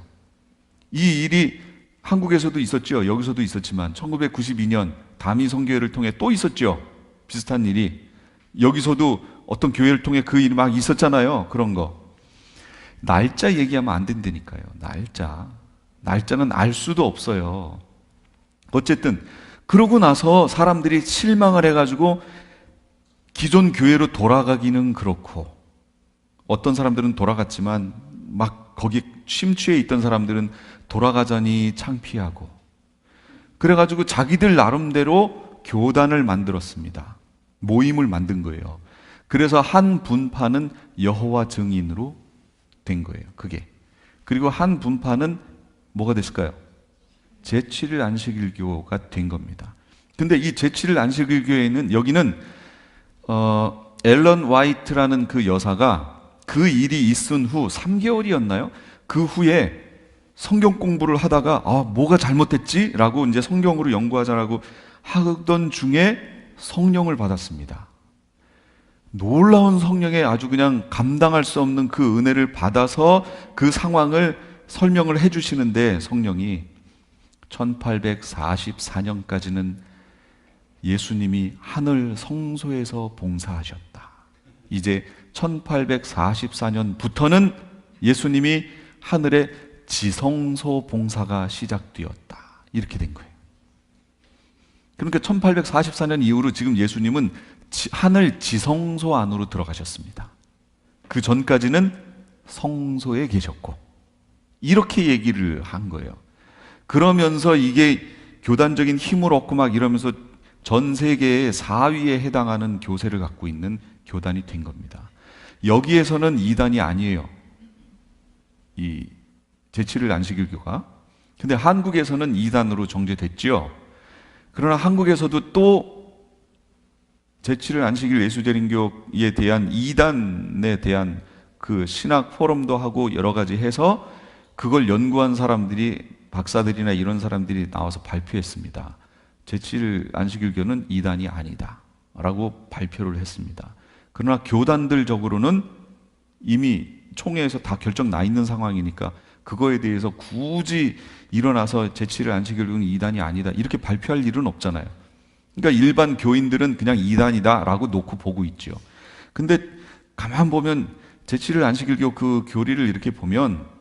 이 일이 한국에서도 있었죠. 여기서도 있었지만 1992년 다미 선교회를 통해 또 있었죠. 비슷한 일이. 여기서도 어떤 교회를 통해 그 일이 막 있었잖아요. 그런 거. 날짜 얘기하면 안 된다니까요. 날짜는 알 수도 없어요. 어쨌든 그러고 나서 사람들이 실망을 해가지고 기존 교회로 돌아가기는 그렇고, 어떤 사람들은 돌아갔지만 막 거기 심취해 있던 사람들은 돌아가자니 창피하고, 그래가지고 자기들 나름대로 교단을 만들었습니다. 모임을 만든 거예요. 그래서 한 분파는 여호와 증인으로 된 거예요. 그게. 그리고 한 분파는 뭐가 됐을까요? 제7일 안식일교가 된 겁니다. 근데 이 제7일 안식일교회는 여기는 앨런 화이트라는 그 여사가 그 일이 있은 후 3개월이었나요? 그 후에 성경 공부를 하다가 뭐가 잘못됐지? 라고 이제 성경으로 연구하자라고 하던 중에 성령을 받았습니다. 놀라운 성령에 아주 그냥 감당할 수 없는 그 은혜를 받아서 그 상황을 설명을 해 주시는데, 성령이 1844년까지는 예수님이 하늘 성소에서 봉사하셨다. 이제 1844년부터는 예수님이 하늘의 지성소 봉사가 시작되었다. 이렇게 된 거예요. 그러니까 1844년 이후로 지금 예수님은 하늘 지성소 안으로 들어가셨습니다. 그 전까지는 성소에 계셨고, 이렇게 얘기를 한 거예요. 그러면서 이게 교단적인 힘을 얻고 막 이러면서 전 세계의 4위에 해당하는 교세를 갖고 있는 교단이 된 겁니다. 여기에서는 2단이 아니에요. 이 제7일 안식일교가. 근데 한국에서는 2단으로 정제됐죠. 그러나 한국에서도 또 제7일 안식일 예수재림교에 대한 2단에 대한 그 신학 포럼도 하고 여러 가지 해서 그걸 연구한 사람들이, 박사들이나 이런 사람들이 나와서 발표했습니다. 제7일 안식일교는 2단이 아니다 라고 발표를 했습니다. 그러나 교단들적으로는 이미 총회에서 다 결정 나 있는 상황이니까 그거에 대해서 굳이 일어나서 제7일 안식일교는 2단이 아니다 이렇게 발표할 일은 없잖아요. 그러니까 일반 교인들은 그냥 2단이다 라고 놓고 보고 있죠. 근데 가만 보면 제7일 안식일교 그 교리를 이렇게 보면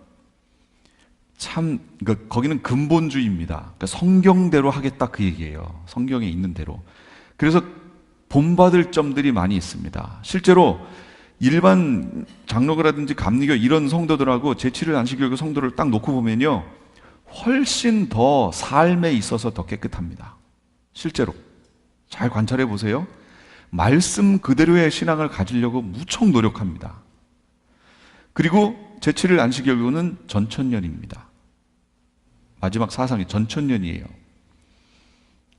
참, 그러니까 거기는 근본주의입니다. 그러니까 성경대로 하겠다 그 얘기예요. 성경에 있는 대로. 그래서 본받을 점들이 많이 있습니다. 실제로 일반 장로교라든지 감리교 이런 성도들하고 제7일 안식일교 성도를 딱 놓고 보면요, 훨씬 더 삶에 있어서 더 깨끗합니다. 실제로 잘 관찰해 보세요. 말씀 그대로의 신앙을 가지려고 무척 노력합니다. 그리고 제7일 안식일교는 전천년입니다. 마지막 사상이 전천년이에요.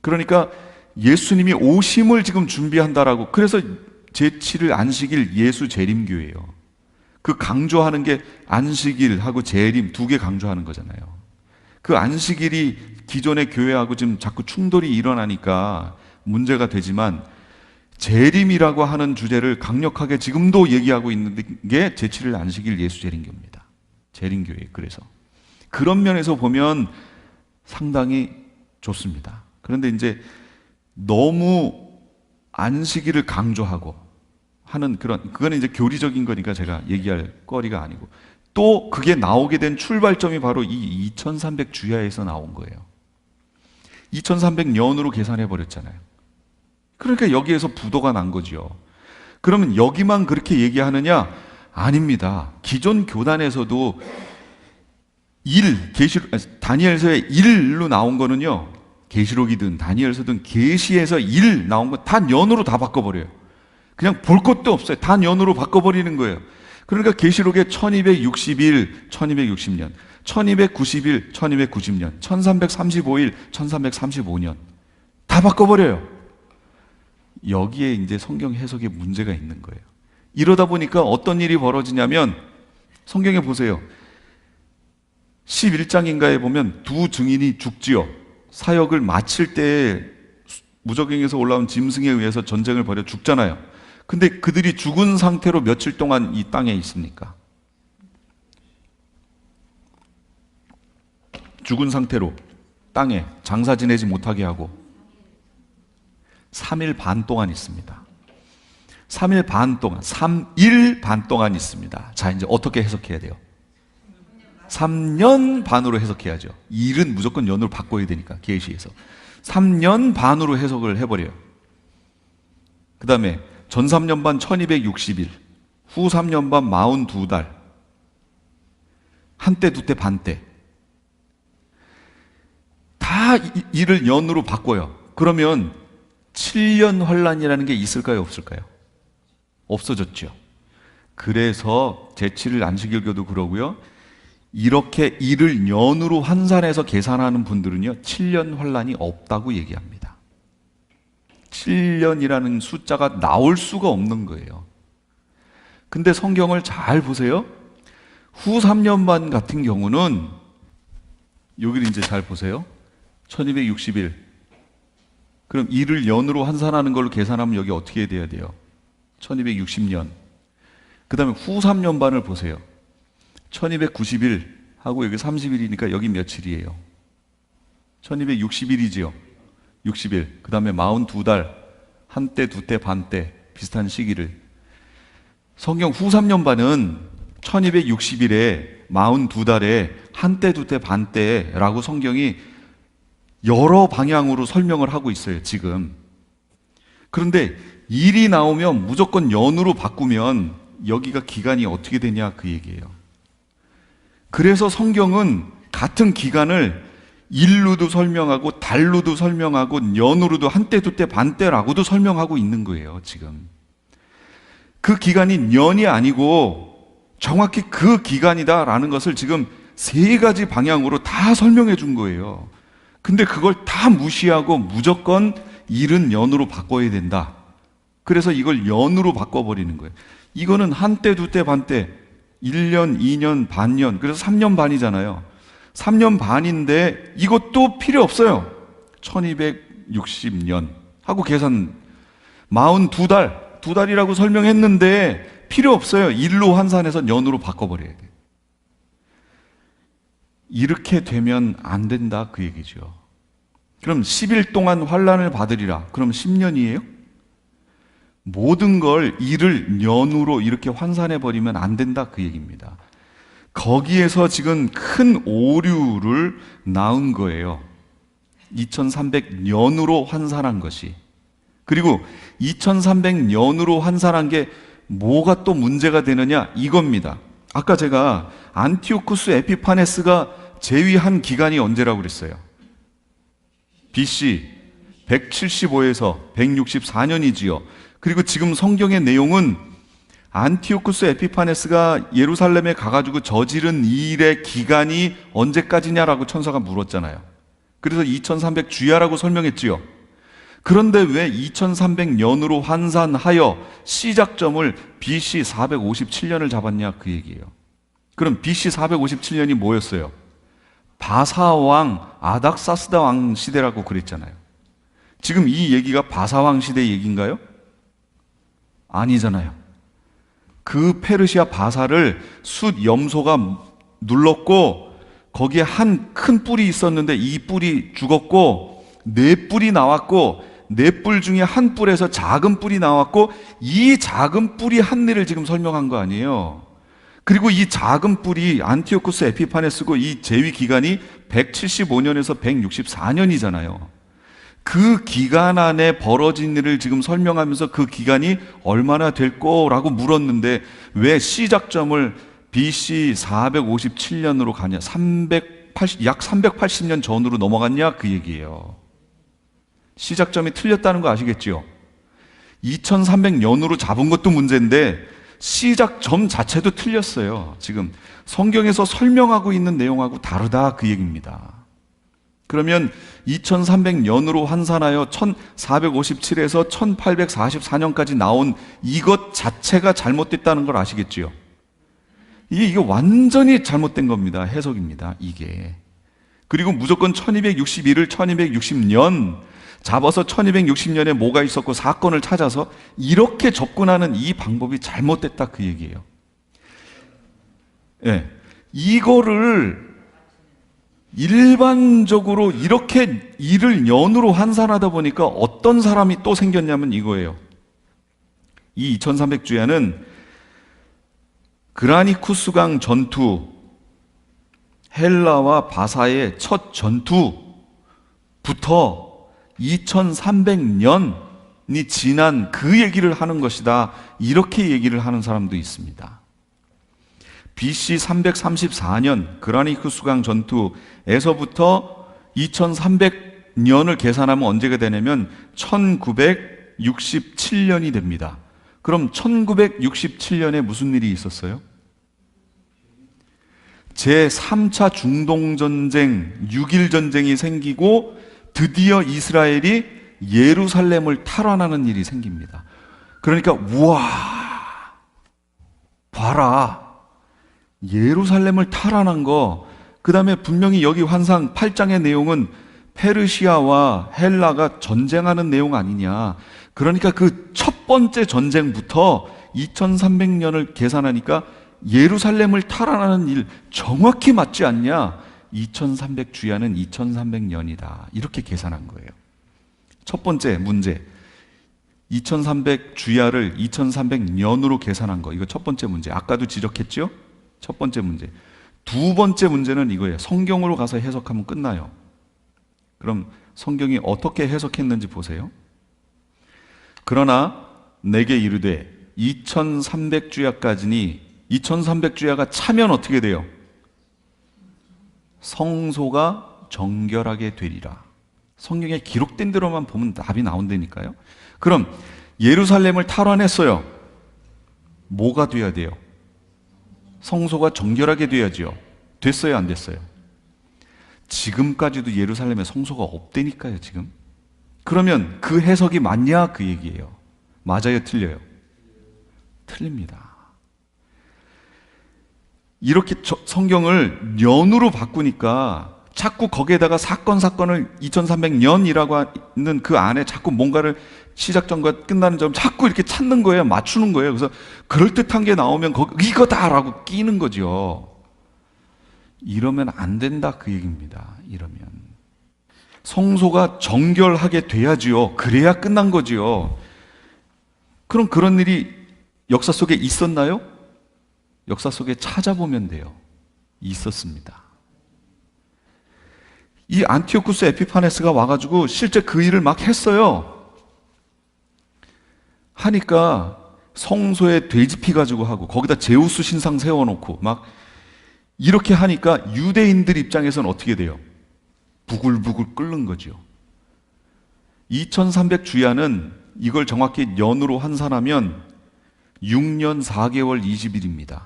그러니까 예수님이 오심을 지금 준비한다라고. 그래서 제7일 안식일 예수 재림교예요. 그 강조하는 게 안식일하고 재림 두 개 강조하는 거잖아요. 그 안식일이 기존의 교회하고 지금 자꾸 충돌이 일어나니까 문제가 되지만, 재림이라고 하는 주제를 강력하게 지금도 얘기하고 있는 게 제7일 안식일 예수 재림교입니다. 재림교회예요. 그래서 그런 면에서 보면 상당히 좋습니다. 그런데 이제 너무 안식일을 강조하고 하는 그거는 이제 교리적인 거니까 제가 얘기할 거리가 아니고, 또 그게 나오게 된 출발점이 바로 이 2300 주야에서 나온 거예요. 2300년으로 계산해 버렸잖아요. 그러니까 여기에서 부도가 난 거죠. 그러면 여기만 그렇게 얘기하느냐? 아닙니다. 기존 교단에서도 다니엘서의 1로 나온 거는요, 계시록이든 다니엘서든 계시에서 1 나온 거 다 년으로 다 바꿔버려요. 그냥 볼 것도 없어요. 다 년으로 바꿔버리는 거예요. 그러니까 계시록에 1261, 1260년, 1291, 1290년, 1335일, 1335년 다 바꿔버려요. 여기에 이제 성경 해석에 문제가 있는 거예요. 이러다 보니까 어떤 일이 벌어지냐면, 성경에 보세요. 11장인가에 보면 두 증인이 죽지요. 사역을 마칠 때 무적행에서 올라온 짐승에 의해서 전쟁을 벌여 죽잖아요. 근데 그들이 죽은 상태로 며칠 동안 이 땅에 있습니까? 죽은 상태로 땅에 장사 지내지 못하게 하고 3일 반 동안 있습니다. 3일 반 동안, 3일 반 동안 있습니다. 자, 이제 어떻게 해석해야 돼요? 3년 반으로 해석해야죠. 일은 무조건 연으로 바꿔야 되니까, 계시에서. 3년 반으로 해석을 해버려요. 그 다음에 전 3년 반 1260일, 후 3년 반 42달, 한때 두때 반때. 다 이를 년으로 바꿔요. 그러면 7년 환란이라는 게 있을까요, 없을까요? 없어졌죠. 그래서 제7일 안식일교도 그러고요. 이렇게 이를 년으로 환산해서 계산하는 분들은요, 7년 환란이 없다고 얘기합니다. 7년이라는 숫자가 나올 수가 없는 거예요. 근데 성경을 잘 보세요. 후 3년 반 같은 경우는 여기를 이제 잘 보세요. 1260일. 그럼 이를 년으로 환산하는 걸로 계산하면 여기 어떻게 돼야 돼요? 1260년. 그 다음에 후 3년 반을 보세요. 1290일 하고 여기 30일이니까 여기 며칠이에요? 1260일이지요. 60일. 그 다음에 42달, 한때, 두때, 반때 비슷한 시기를. 성경 후 3년 반은 1260일에 42달에 한때, 두때, 반때라고 성경이 여러 방향으로 설명을 하고 있어요, 지금. 그런데 일이 나오면 무조건 연으로 바꾸면 여기가 기간이 어떻게 되냐 그 얘기예요. 그래서 성경은 같은 기간을 일로도 설명하고 달로도 설명하고 년으로도 한때, 두때, 반때라고도 설명하고 있는 거예요, 지금. 그 기간이 년이 아니고 정확히 그 기간이다라는 것을 지금 세 가지 방향으로 다 설명해 준 거예요. 근데 그걸 다 무시하고 무조건 일은 년으로 바꿔야 된다. 그래서 이걸 연으로 바꿔버리는 거예요. 이거는 한때, 두때, 반때, 1년, 2년, 반년, 그래서 3년 반이잖아요. 3년 반인데 이것도 필요 없어요. 1260년 하고 계산 42달, 2달이라고 설명했는데 필요 없어요. 일로 환산해서 년으로 바꿔버려야 돼요. 이렇게 되면 안 된다 그 얘기죠. 그럼 10일 동안 환란을 받으리라. 그럼 10년이에요? 모든 걸 일을 년으로 이렇게 환산해버리면 안 된다 그 얘기입니다. 거기에서 지금 큰 오류를 낳은 거예요. 2300년으로 환산한 것이. 그리고 2300년으로 환산한 게 뭐가 또 문제가 되느냐 이겁니다. 아까 제가 안티오쿠스 에피파네스가 재위한 기간이 언제라고 그랬어요? BC 175에서 164년이지요. 그리고 지금 성경의 내용은 안티오쿠스 에피파네스가 예루살렘에 가가지고 저지른 이 일의 기간이 언제까지냐라고 천사가 물었잖아요. 그래서 2300 주야라고 설명했지요. 그런데 왜 2300년으로 환산하여 시작점을 BC 457년을 잡았냐 그 얘기예요. 그럼 BC 457년이 뭐였어요? 바사왕 아닥사스다 왕 시대라고 그랬잖아요. 지금 이 얘기가 바사왕 시대 얘기인가요? 아니잖아요. 그 페르시아 바사를 숫 염소가 눌렀고 거기에 한 큰 뿔이 있었는데 이 뿔이 죽었고 네 뿔이 나왔고 네 뿔 중에 한 뿔에서 작은 뿔이 나왔고 이 작은 뿔이 한 일을 지금 설명한 거 아니에요. 그리고 이 작은 뿔이 안티오쿠스 에피파네스고 이 재위 기간이 175년에서 164년이잖아요. 그 기간 안에 벌어진 일을 지금 설명하면서 그 기간이 얼마나 될 거라고 물었는데 왜 시작점을 BC 457년으로 가냐? 약 380년 전으로 넘어갔냐? 그 얘기예요. 시작점이 틀렸다는 거 아시겠죠? 2300년으로 잡은 것도 문제인데 시작점 자체도 틀렸어요. 지금 성경에서 설명하고 있는 내용하고 다르다 그 얘기입니다. 그러면 2300년으로 환산하여 1457에서 1844년까지 나온 이것 자체가 잘못됐다는 걸 아시겠지요? 이게 완전히 잘못된 겁니다. 해석입니다. 이게. 그리고 무조건 1261을 1260년 잡아서 1260년에 뭐가 있었고 사건을 찾아서 이렇게 접근하는 이 방법이 잘못됐다 그 얘기예요. 예. 이거를 일반적으로 이렇게 일을 년으로 환산하다 보니까 어떤 사람이 또 생겼냐면 이거예요. 이 2300주야는 그라니쿠스강 전투, 헬라와 바사의 첫 전투부터 2300년이 지난 그 얘기를 하는 것이다. 이렇게 얘기를 하는 사람도 있습니다. BC 334년 그라니쿠스강 전투에서부터 2300년을 계산하면 언제가 되냐면 1967년이 됩니다. 그럼 1967년에 무슨 일이 있었어요? 제3차 중동전쟁, 6.1전쟁이 생기고 드디어 이스라엘이 예루살렘을 탈환하는 일이 생깁니다. 그러니까 우와, 봐라, 예루살렘을 탈환한 거. 그 다음에 분명히 여기 환상 8장의 내용은 페르시아와 헬라가 전쟁하는 내용 아니냐. 그러니까 그 첫 번째 전쟁부터 2300년을 계산하니까 예루살렘을 탈환하는 일 정확히 맞지 않냐? 2300 주야는 2300년이다. 이렇게 계산한 거예요. 첫 번째 문제. 2300 주야를 2300년으로 계산한 거. 이거 첫 번째 문제. 아까도 지적했죠? 첫 번째 문제. 두 번째 문제는 이거예요. 성경으로 가서 해석하면 끝나요. 그럼 성경이 어떻게 해석했는지 보세요. 그러나 내게 이르되 2300 주야까지니 2300 주야가 차면 어떻게 돼요? 성소가 정결하게 되리라. 성경에 기록된 대로만 보면 답이 나온다니까요. 그럼 예루살렘을 탈환했어요. 뭐가 돼야 돼요? 성소가 정결하게 돼야지요. 됐어요, 안 됐어요? 지금까지도 예루살렘에 성소가 없다니까요, 지금. 그러면 그 해석이 맞냐? 그 얘기예요. 맞아요, 틀려요? 틀립니다. 이렇게 성경을 년으로 바꾸니까 자꾸 거기에다가 사건을 2300년이라고 하는 그 안에 자꾸 뭔가를 시작점과 끝나는 점 자꾸 이렇게 찾는 거예요. 맞추는 거예요. 그래서 그럴듯한 게 나오면 이거다라고 끼는 거죠. 이러면 안 된다 그 얘기입니다. 이러면 성소가 정결하게 돼야지요. 그래야 끝난 거지요. 그럼 그런 일이 역사 속에 있었나요? 역사 속에 찾아보면 돼요. 있었습니다. 이 안티오쿠스 에피파네스가 와가지고 실제 그 일을 막 했어요. 하니까 성소에 돼지피 가지고 하고 거기다 제우스 신상 세워놓고 막 이렇게 하니까 유대인들 입장에서는 어떻게 돼요? 부글부글 끓는 거죠. 2300 주야는 이걸 정확히 년으로 환산하면 6년 4개월 20일입니다.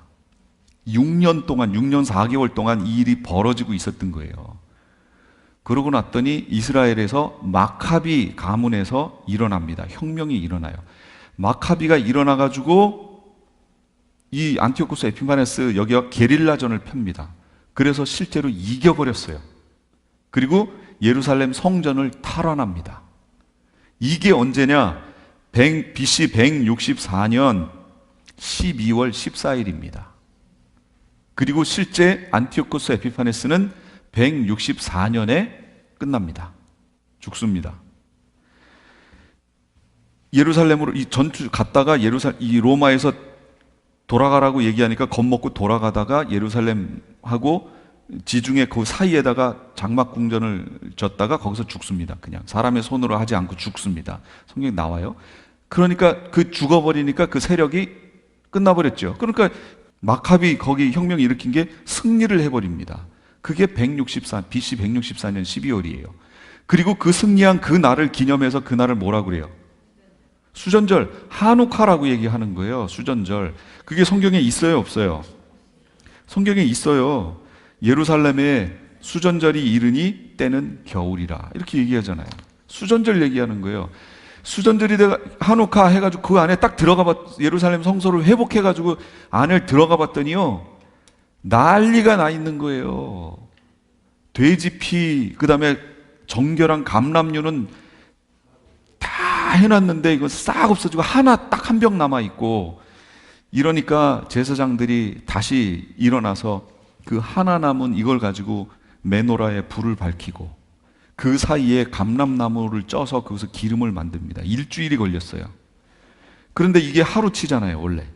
6년 4개월 동안 이 일이 벌어지고 있었던 거예요. 그러고 났더니 이스라엘에서 마카비 가문에서 일어납니다. 혁명이 일어나요. 마카비가 일어나가지고 이 안티오쿠스 에피파네스 여기가 게릴라전을 펴니다. 그래서 실제로 이겨버렸어요. 그리고 예루살렘 성전을 탈환합니다. 이게 언제냐? BC 164년 12월 14일입니다. 그리고 실제 안티오쿠스 에피파네스는 164년에 끝납니다. 죽습니다. 예루살렘으로 이 전투 갔다가 이 로마에서 돌아가라고 얘기하니까 겁먹고 돌아가다가 예루살렘하고 지중해 그 사이에다가 장막 궁전을 졌다가 거기서 죽습니다. 그냥 사람의 손으로 하지 않고 죽습니다. 성경에 나와요. 그러니까 그 죽어버리니까 그 세력이 끝나버렸죠. 그러니까 마카비 거기 혁명 일으킨 게 승리를 해버립니다. 그게 BC 164년 12월이에요. 그리고 그 승리한 그 날을 기념해서 그 날을 뭐라고 그래요? 수전절, 하누카라고 얘기하는 거예요. 수전절. 그게 성경에 있어요, 없어요? 성경에 있어요. 예루살렘에 수전절이 이르니 때는 겨울이라. 이렇게 얘기하잖아요. 수전절 얘기하는 거예요. 수전절이 하누카 해가지고 그 안에 딱 예루살렘 성소를 회복해가지고 안을 들어가 봤더니요. 난리가 나 있는 거예요. 돼지피, 그 다음에 정결한 감람류는 다 해놨는데 이거 싹 없어지고 하나 딱 한 병 남아있고 이러니까 제사장들이 다시 일어나서 그 하나 남은 이걸 가지고 메노라에 불을 밝히고 그 사이에 감람나무를 쪄서 거기서 기름을 만듭니다. 일주일이 걸렸어요. 그런데 이게 하루치잖아요, 원래.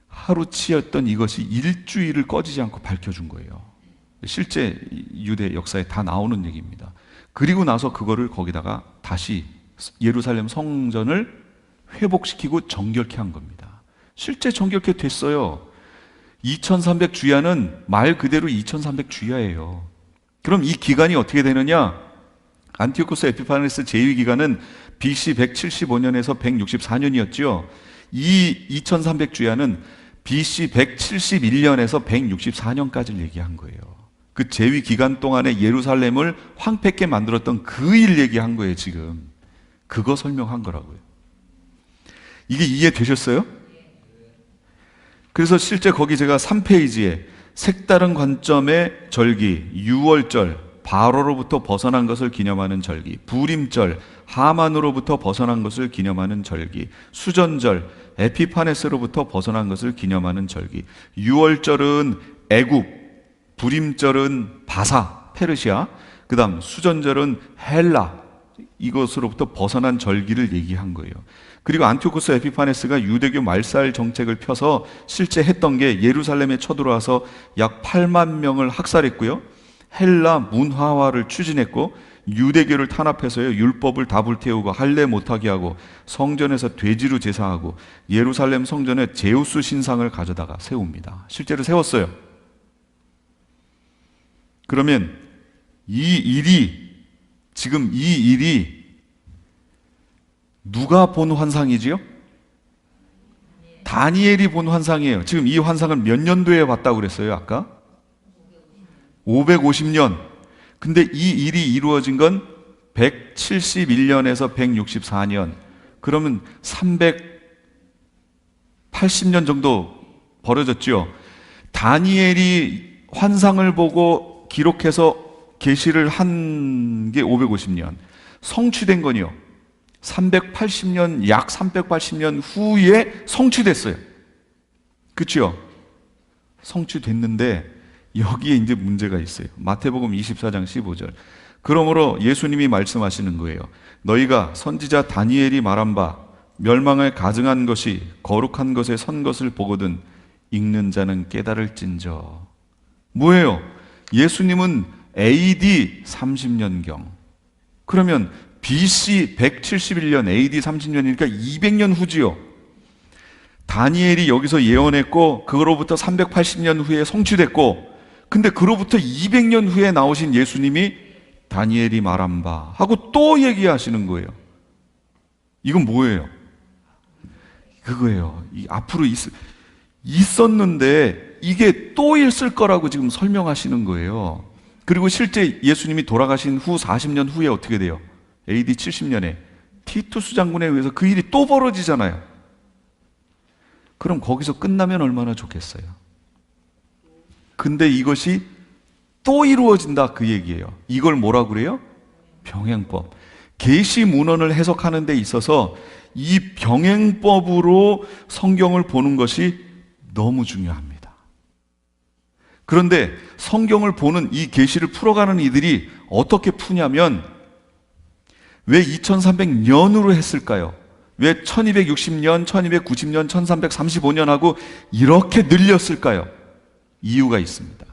하루치였던 이것이 일주일을 꺼지지 않고 밝혀준 거예요. 실제 유대 역사에 다 나오는 얘기입니다. 그리고 나서 그거를 거기다가 다시 예루살렘 성전을 회복시키고 정결케 한 겁니다. 실제 정결케 됐어요. 2300 주야는 말 그대로 2300 주야예요. 그럼 이 기간이 어떻게 되느냐? 안티오쿠스 에피파네스 제2 기간은 BC 175년에서 164년이었죠. 이 2300 주야는 BC 171년에서 164년까지를 얘기한 거예요. 그 제위 기간 동안에 예루살렘을 황폐케 만들었던 그 일 얘기한 거예요, 지금. 그거 설명한 거라고요. 이게 이해되셨어요? 그래서 실제 거기 제가 3페이지에 색다른 관점의 절기, 유월절, 바로로부터 벗어난 것을 기념하는 절기, 부림절, 하만으로부터 벗어난 것을 기념하는 절기, 수전절, 에피파네스로부터 벗어난 것을 기념하는 절기. 유월절은 애굽, 부림절은 바사, 페르시아, 그 다음 수전절은 헬라, 이것으로부터 벗어난 절기를 얘기한 거예요. 그리고 안티오쿠스 에피파네스가 유대교 말살 정책을 펴서 실제 했던 게 예루살렘에 쳐들어와서 약 8만 명을 학살했고요, 헬라 문화화를 추진했고, 유대교를 탄압해서요, 율법을 다 불태우고 할례 못하게 하고 성전에서 돼지로 제사하고 예루살렘 성전에 제우스 신상을 가져다가 세웁니다. 실제로 세웠어요. 그러면 지금 이 일이 누가 본 환상이지요? 다니엘이 본 환상이에요. 지금 이 환상을 몇 년도에 봤다고 그랬어요, 아까? 550년. 근데 이 일이 이루어진 건 171년에서 164년. 그러면 380년 정도 벌어졌죠. 다니엘이 환상을 보고 기록해서 계시를 한 게 550년. 성취된 건요, 380년, 약 380년 후에 성취됐어요. 그렇죠? 성취됐는데 여기에 이제 문제가 있어요. 마태복음 24장 15절. 그러므로 예수님이 말씀하시는 거예요. 너희가 선지자 다니엘이 말한 바 멸망을 가증한 것이 거룩한 것에 선 것을 보거든 읽는 자는 깨달을진저. 뭐예요? 예수님은 AD 30년경. 그러면 BC 171년, AD 30년이니까 200년 후지요. 다니엘이 여기서 예언했고 그거로부터 380년 후에 성취됐고, 근데 그로부터 200년 후에 나오신 예수님이 다니엘이 말한 바 하고 또 얘기하시는 거예요. 이건 뭐예요? 그거예요. 앞으로 있었는데 이게 또 있을 거라고 지금 설명하시는 거예요. 그리고 실제 예수님이 돌아가신 후 40년 후에 어떻게 돼요? AD 70년에 티투스 장군에 의해서 그 일이 또 벌어지잖아요. 그럼 거기서 끝나면 얼마나 좋겠어요. 근데 이것이 또 이루어진다, 그 얘기예요. 이걸 뭐라고 그래요? 병행법. 계시 문헌을 해석하는 데 있어서 이 병행법으로 성경을 보는 것이 너무 중요합니다. 그런데 성경을 보는 이 계시를 풀어가는 이들이 어떻게 푸냐면, 왜 2300년으로 했을까요? 왜 1260년, 1290년, 1335년 하고 이렇게 늘렸을까요? 이유가 있습니다.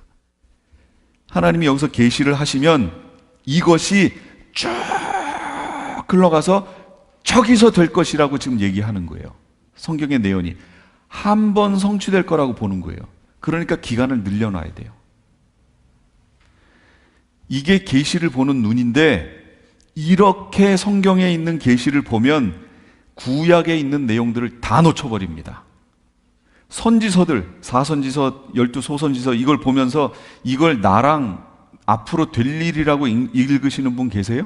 하나님이 여기서 계시를 하시면 이것이 쭉 흘러가서 저기서 될 것이라고 지금 얘기하는 거예요. 성경의 내용이 한 번 성취될 거라고 보는 거예요. 그러니까 기간을 늘려놔야 돼요. 이게 계시를 보는 눈인데, 이렇게 성경에 있는 계시를 보면 구약에 있는 내용들을 다 놓쳐버립니다. 선지서들, 4선지서, 12소선지서 이걸 보면서 이걸 나랑 앞으로 될 일이라고 읽으시는 분 계세요?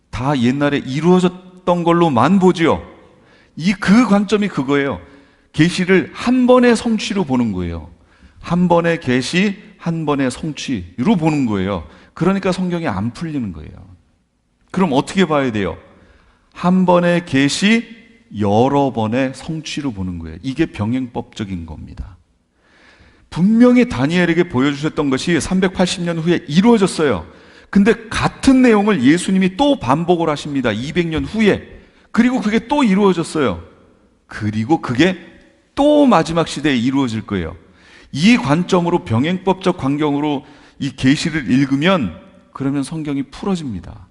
다 옛날에 이루어졌던 걸로만 보지요. 그 관점이 그거예요. 계시를 한 번의 성취로 보는 거예요. 한 번의 계시, 한 번의 성취로 보는 거예요. 그러니까 성경이 안 풀리는 거예요. 그럼 어떻게 봐야 돼요? 한 번의 계시, 여러 번의 성취로 보는 거예요. 이게 병행법적인 겁니다. 분명히 다니엘에게 보여주셨던 것이 380년 후에 이루어졌어요. 근데 같은 내용을 예수님이 또 반복을 하십니다. 200년 후에. 그리고 그게 또 이루어졌어요. 그리고 그게 또 마지막 시대에 이루어질 거예요. 이 관점으로, 병행법적 광경으로 이 계시를 읽으면 그러면 성경이 풀어집니다.